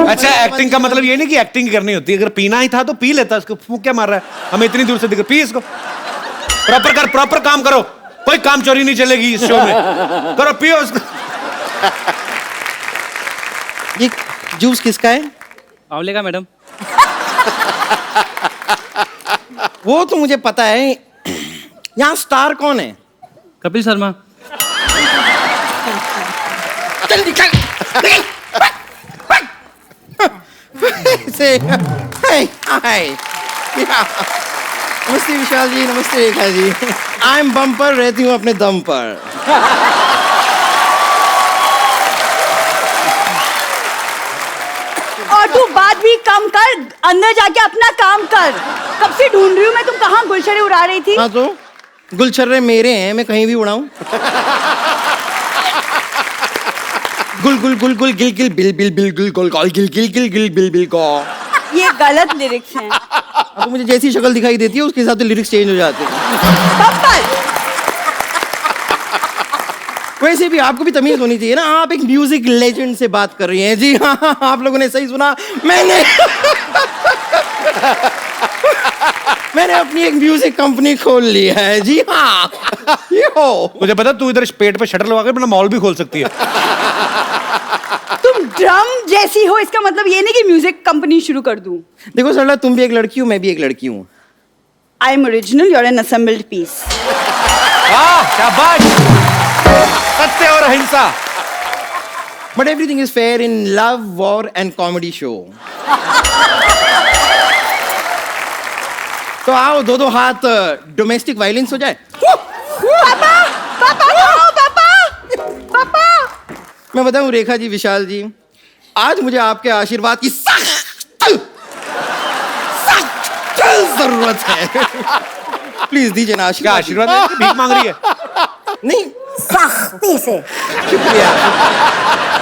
अच्छा, एक्टिंग का मतलब ये नहीं कि एक्टिंग करनी होती है। अगर पीना ही था तो पी लेता, इसको फूंक क्या मार रहा है? हमें इतनी दूर से दिख, पी इसको। प्रॉपर कर, प्रॉपर काम करो, कोई काम चोरी नहीं चलेगी इस शो में। करो, पियो इसको। ये जूस किसका है? आंवले का मैडम। वो तो मुझे पता है। यहाँ स्टार कौन है? कपिल शर्मा। चल निकल। से हाय हाय, नमस्ते विशाल जी, नमस्ते Rekha ji. I am bumper, रहती हूँ अपने दम पर। और तू बात भी कम कर, अंदर जाके अपना काम कर। कब से ढूंढ रही हूँ मैं, तुम कहाँ गुलशरे उड़ा रही थी? हाँ तो गुलछर्रे मेरे हैं, मैं कहीं भी उड़ाऊं। Gul Gul Gul Gul Gill Gill bill bill bill Gul Gul Gul Gill Gill Gill Gill bill bill को। ये गलत लिरिक्स हैं। अब मुझे जैसी शक्ल दिखाई देती है उसके हिसाब से लिरिक्स चेंज हो जाते हैं। वैसे भी आपको भी तमीज होनी चाहिए ना, आप एक म्यूजिक लेजेंड से बात कर रही हैं। जी हाँ, आप लोगों ने सही सुना, मैंने अपनी एक म्यूजिक कंपनी खोल ली है। जी हाँ, मुझे पता, तू इधर पेट पे शटर लगा के अपना मॉल भी खोल सकती है। तुम ड्रम जैसी हो, इसका मतलब ये नहीं कि म्यूजिक कंपनी शुरू कर दूं। देखो सरला, तुम भी एक लड़की हो, मैं भी एक लड़की हूँ। I am original, you are an assembled piece. शाबाश, सत्य और अहिंसा। But everything is fair in love, war and comedy show. तो आओ दो दो हाथ डोमेस्टिक वायलेंस हो जाए। पापा पापा पापा पापा। मैं बताऊं रेखा जी, विशाल जी, आज मुझे आपके आशीर्वाद की सख्त जरूरत है। प्लीज दीजिए ना क्या आशीर्वाद। आशीर्वाद है? भीख मांग रही है? नहीं, सख्ती से। शुक्रिया।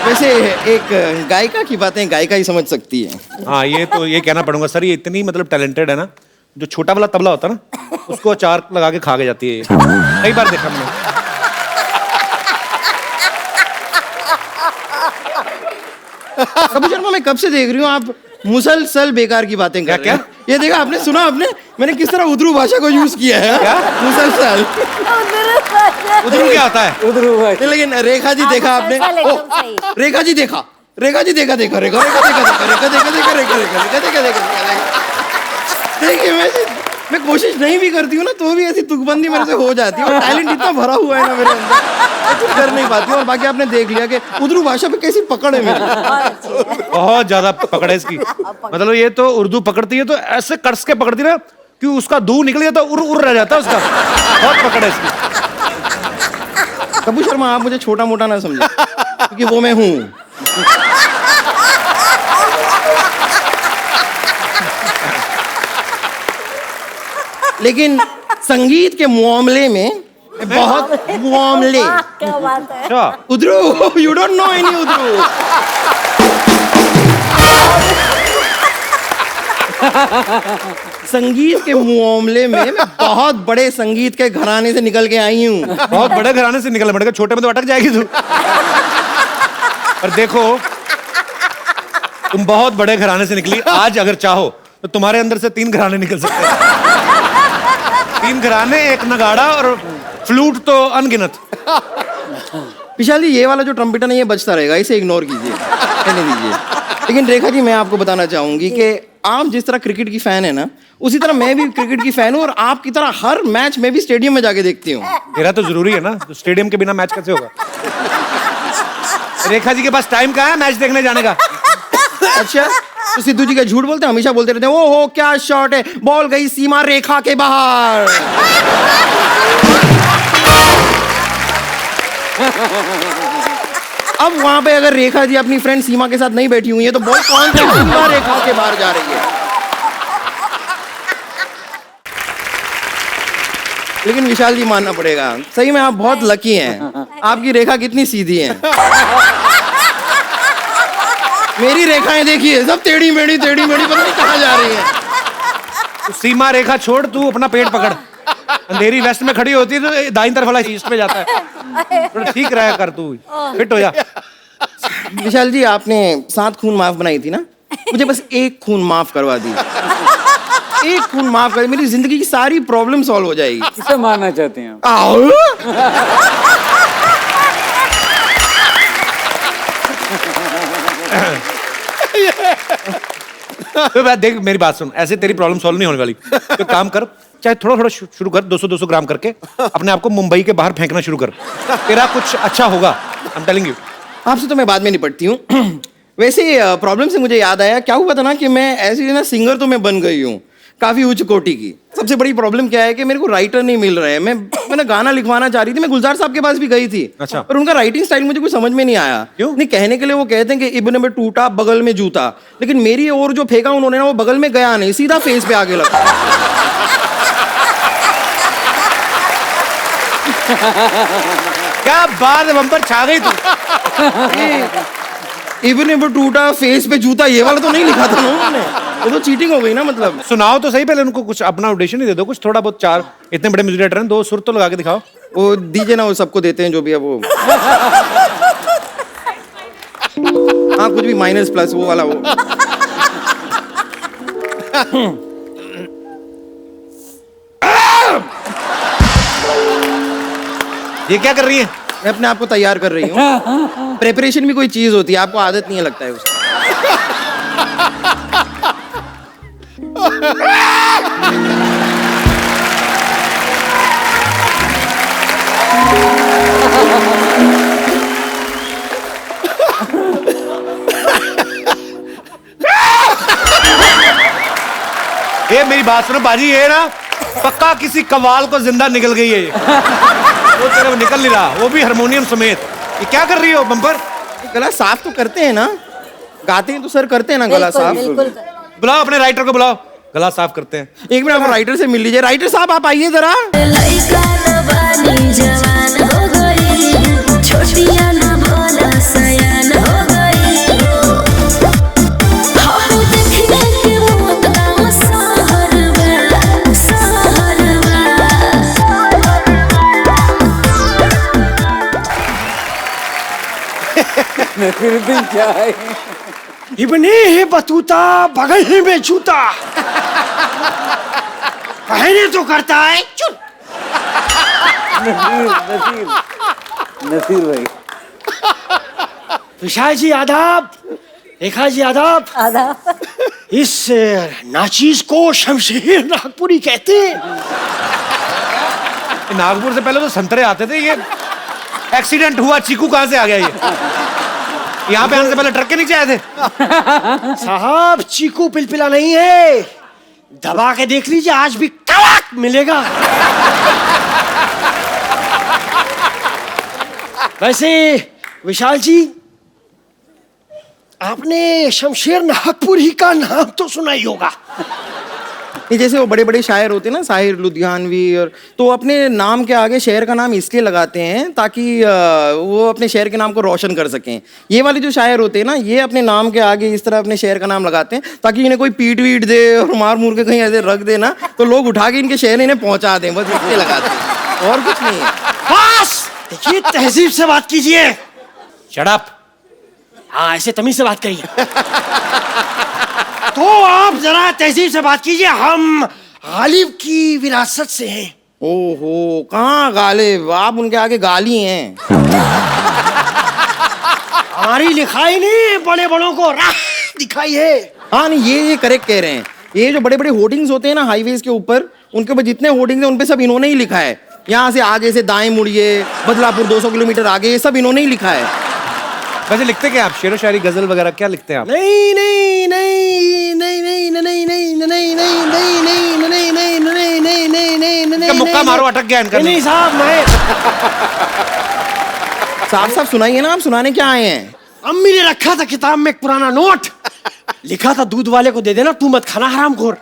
वैसे एक गायिका की बातें गायिका ही समझ सकती है। हाँ, ये कहना पड़ूंगा सर, ये इतनी मतलब टैलेंटेड है ना, जो छोटा वाला तबला होता है ना, उसको अचार लगा के खा के जाती है ये। कई बार देखा मैंने। कपूर शर्मा, मैं कब से देख रही हूँ आप मुसलसल बेकार की बातें कर रहे हैं। ये देखा आपने, सुना आपने मैंने किस तरह उर्दू भाषा को यूज किया है? क्या? मुसलसल। उधर क्या होता है? नहीं, लेकिन रेखा जी देखा आपने? ओ, रेखा जी देखा, रेखा जी देखा, देखा रेखा, रेखा देखा, देखा देखा, देखा रेखा, रेखा रेखा देखा, देखा। देखिए, मैं कोशिश नहीं भी करती हूँ ना, तो भी ऐसी तुकबंदी मेरे से हो जाती है। और टैलेंट इतना भरा हुआ है ना मेरे अंदर, मैं कुछ कर नहीं पाती हूँ। और बाकी आपने देख लिया कि उर्दू भाषा पे कैसी पकड़ है मेरी। बहुत ज्यादा पकड़ है इसकी। मतलब ये तो उर्दू पकड़ती है तो ऐसे कस के पकड़ती ना कि उसका दूर निकल जाता, उड़ उड़ रह जाता उसका। बहुत पकड़ है इसकी। कपूर शर्मा, आप मुझे छोटा मोटा ना समझे, क्योंकि वो मैं हूँ। लेकिन संगीत के मामले में बहुत मामले। क्या बात है। उधरू, यू डोंट नो एनी उधरू। संगीत के मामले में मैं बहुत बड़े संगीत के घराने से निकल के आई हूँ। बहुत बड़े घराने से निकल पड़ेगा, छोटे में तो अटक जाएगी तू। और देखो, तुम बहुत बड़े घराने से निकली। आज अगर चाहो तो तुम्हारे अंदर से 3 घराने निकल सकते हैं। 3 घराने, एक नगाड़ा और फ्लूट तो अनगिनत। विशाल जी, ये वाला जो ट्रम्पेट है ना, ये बजता रहेगा, इसे इग्नोर कीजिए, कहने दीजिए। लेकिन रेखा जी, मैं आपको बताना चाहूंगी कि आप जिस तरह क्रिकेट की फैन है ना, उसी तरह मैं भी क्रिकेट की फैन हूँ। और आपकी तरह हर मैच में भी स्टेडियम में जाके देखती हूँ। मेरा तो जरूरी है ना, तो स्टेडियम के बिना मैच कैसे होगा? रेखा जी के पास टाइम कहाँ है मैच देखने जाने का? अच्छा, तो सिद्धू जी का झूठ बोलते हैं, हमेशा बोलते रहते हैं, ओहो क्या शॉट है, बॉल गई सीमा रेखा के बाहर। अब वहां पे अगर रेखा जी अपनी फ्रेंड सीमा के साथ नहीं बैठी हुई है, तो बॉल कौन सी सीमा रेखा के बाहर जा रही है? लेकिन विशाल जी, मानना पड़ेगा, सही में आप बहुत लकी हैं। आपकी रेखा कितनी सीधी है। मेरी रेखाएं देखिए, सब टेढ़ी मेढ़ी पता नहीं कहाँ जा रही है। तो सीमा रेखा छोड़, तू अपना पेट पकड़। अंधेरी वेस्ट में खड़ी होती है तो दाईं तरफ वाला ईस्ट में जाता है। थोड़ा ठीक रहा कर, तू फिट हो जा। विशाल जी, आपने 7 खून माफ बनाई थी ना, मुझे बस 1 खून माफ करवा दी। 1 खून माफ कर, मेरी जिंदगी की सारी प्रॉब्लम सॉल्व हो जाएगी। किसे मारना चाहते हैं आप? आओ। तो देख, मेरी बात सुन, ऐसे तेरी प्रॉब्लम सॉल्व नहीं होने वाली। तो काम कर, चाहे थोड़ा थोड़ा शुरू कर, 200-200 ग्राम करके अपने आप को मुंबई के बाहर फेंकना शुरू कर। तेरा कुछ अच्छा होगा, आई एम टेलिंग यू। आपसे तो मैं बाद में निपटती हूँ। वैसे प्रॉब्लम से मुझे याद आया, क्या हुआ था ना कि मैं ऐसी ना सिंगर तो मैं बन गई हूँ, काफी उच्च कोटि की। सबसे बड़ी प्रॉब्लम क्या है कि मेरे को राइटर नहीं मिल रहे हैं। मैंने गाना लिखवाना चाह रही थी, मैं गुलजार साहब के पास भी गई थी। अच्छा। पर उनका राइटिंग स्टाइल मुझे कुछ समझ में नहीं आया। क्यों? नहीं, कहने के लिए वो कहते हैं कि इब्न में टूटा बगल में जूता, लेकिन मेरी और जो फेंका उन्होंने ना, वो बगल में गया नहीं, सीधा फेस पे आगे लगा। क्या बात है, बम्पर छा गई तू। इब्न में टूटा फेस पे जूता, ये वाला तो नहीं लिखा था ना उन्होंने। ये तो चीटिंग हो गई ना। मतलब सुनाओ तो सही पहले उनको, कुछ अपना ऑडिशन ही दे दो, कुछ थोड़ा बहुत। 4 इतने बड़े म्यूजिक डायरेक्टर हैं, 2 सुर तो लगा के दिखाओ। वो दीजिए ना, वो सबको देते हैं जो भी है वो। हाँ, कुछ भी माइनस प्लस वो वाला वो। ये क्या कर रही है? मैं अपने आप को तैयार कर रही हूँ। प्रेपरेशन भी कोई चीज होती है, आपको आदत नहीं है लगता है उसकी। ये मेरी मेरी बात सुनो बाजी, ये ना पक्का किसी कवाल को जिंदा निकल गई है ये। वो तेरे निकल नहीं रहा, वो भी हारमोनियम समेत। ये क्या कर रही हो बम्पर? गला साफ तो करते हैं ना, गाते हैं तो सर करते हैं ना गला साफ। बुलाओ अपने राइटर को, बुलाओ, गला साफ करते हैं। एक मिनट आप राइटर से मिल लीजिए। राइटर साहब आप आइए जरा। फिर भी क्या है? इबने है बतूता बगल में जूता, कहने तो करता है चुप। नसीर भाई। विशाल जी आदाब, रेखा जी आदाब। आदाब। इस नाचीज को शमशेर नागपुरी कहते हैं। नागपुर से पहले तो संतरे आते थे, ये एक्सीडेंट हुआ, चीकू कहां से आ गया ये? यहाँ पे आने से पहले ट्रक के नीचे आए थे। साहब चीकू पिलपिला नहीं है, दबा के देख लीजिए, आज भी कड़क मिलेगा। वैसे विशाल जी, आपने शमशेर नागपुरी का नाम तो सुना ही होगा। ये जैसे वो बड़े बड़े शायर होते हैं ना, शायर लुधियानवी, और तो अपने नाम के आगे शहर का नाम इसलिए लगाते हैं ताकि वो अपने शहर के नाम को रोशन कर सकें। ये वाले जो शायर होते हैं ना, ये अपने नाम के आगे इस तरह अपने शहर का नाम लगाते हैं ताकि इन्हें कोई पीट वीट दे और मार मूर के कहीं ऐसे रख दे ना, तो लोग उठा के इनके शहर इन्हें पहुंचा दें, बस इसलिए लगाते हैं, और कुछ नहीं है। बस देखिए, तहजीब से बात कीजिए। Shut up. हाँ, ऐसे तमीज से बात करिए। तो आप जरा तहजीब से बात कीजिए, हम गालिब की विरासत से हैं। ओहो, कहाँ गालिब, आप उनके आगे गाली हैं। हमारी लिखाई नहीं बड़े बड़ों को राह दिखाई है। हाँ नहीं, ये करेक्ट कह रहे हैं। ये जो बड़े बड़े होर्डिंग्स होते हैं ना हाईवेज के ऊपर, उनके ऊपर जितने होर्डिंग्स हैं उन पे सब इन्होंने ही लिखा है। यहाँ से आगे से दाएं मुड़िए, बदलापुर 200 किलोमीटर आगे, ये सब इन्होंने ही लिखा है। वैसे लिखते क्या आप? शेरो शायरी, गजल वगैरह क्या लिखते हैं आप? नहीं नहीं नहीं नहीं नहीं नहीं नहीं नहीं नहीं नहीं नहीं नहीं नहीं नहीं नहीं नहीं नहीं नहीं नहीं, मुक्का मारो, अटक गया इनका। नहीं साहब, मैं साफ साफ सुनाइए ना, आप सुनाने क्या आए हैं? अम्मी ने रखा था किताब में एक पुराना नोट, लिखा था दूध वाले को दे देना, तू मत खाना हरामखोर।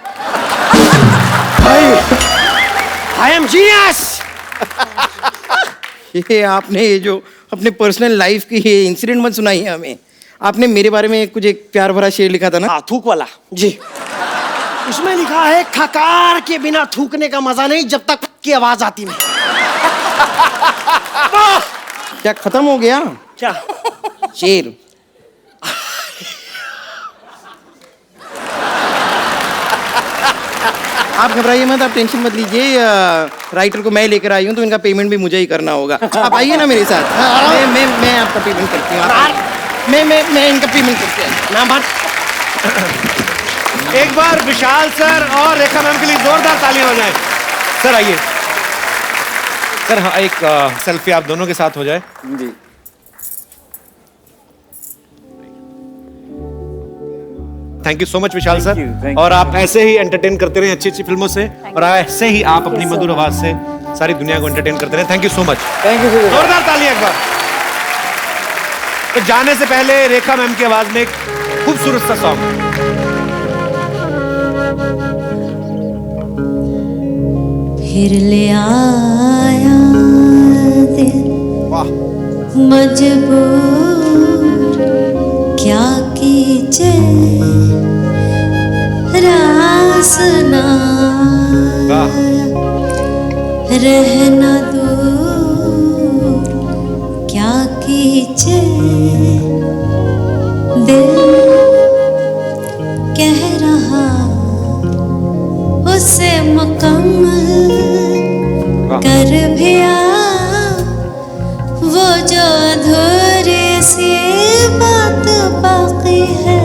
I am genius. ये आपने ये जो अपने पर्सनल लाइफ की ये इंसिडेंट मत सुनाइए हमें। आपने मेरे बारे में कुछ एक प्यार भरा शेर लिखा था ना? थूक वाला जी। उसमें लिखा है, खकार के बिना थूकने का मजा नहीं जब तक की आवाज आती नहीं। क्या खत्म हो गया क्या शेर? आप घबराइए मत, आप टेंशन मत लीजिए। राइटर को मैं लेकर आई हूँ तो इनका पेमेंट भी मुझे ही करना होगा। आप आइए ना मेरे साथ। मैं आपका पेमेंट करती हूँ। मैं इनका पेमेंट करती हूँ। एक बार विशाल सर और रेखा मैम के लिए जोरदार तालियां हो जाए। सर आइए सर। हाँ, एक सेल्फी आप दोनों के साथ हो जाए जी। Thank you so much Vishal sir. और आप ऐसे ही एंटरटेन करते रहे अच्छी अच्छी फिल्मों से, और ऐसे ही आप अपनी मधुर आवाज से सारी दुनिया को एंटरटेन करते रहे। Thank you so much. Thank you. जोरदार तालियां एक बार। तो जाने से पहले रेखा मैम की आवाज में एक खूबसूरत सा सॉन्ग। फिर ले आया दिल मजबूर, क्या कीजिए रासना रहना दूर, क्या कीजिए दिल कह रहा उसे मुकम्मल कर भी आ, वो जो अधूरी सी बात बाकी है,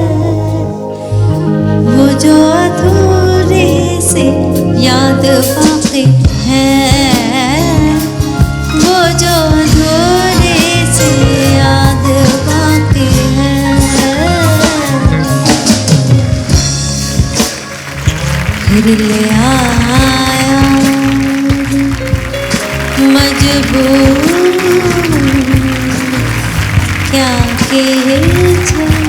वो जो अधूरी सी याद बाकी है, वो जो अधूरी सी याद बाकी है। फिर ले आया मजबूर क्या के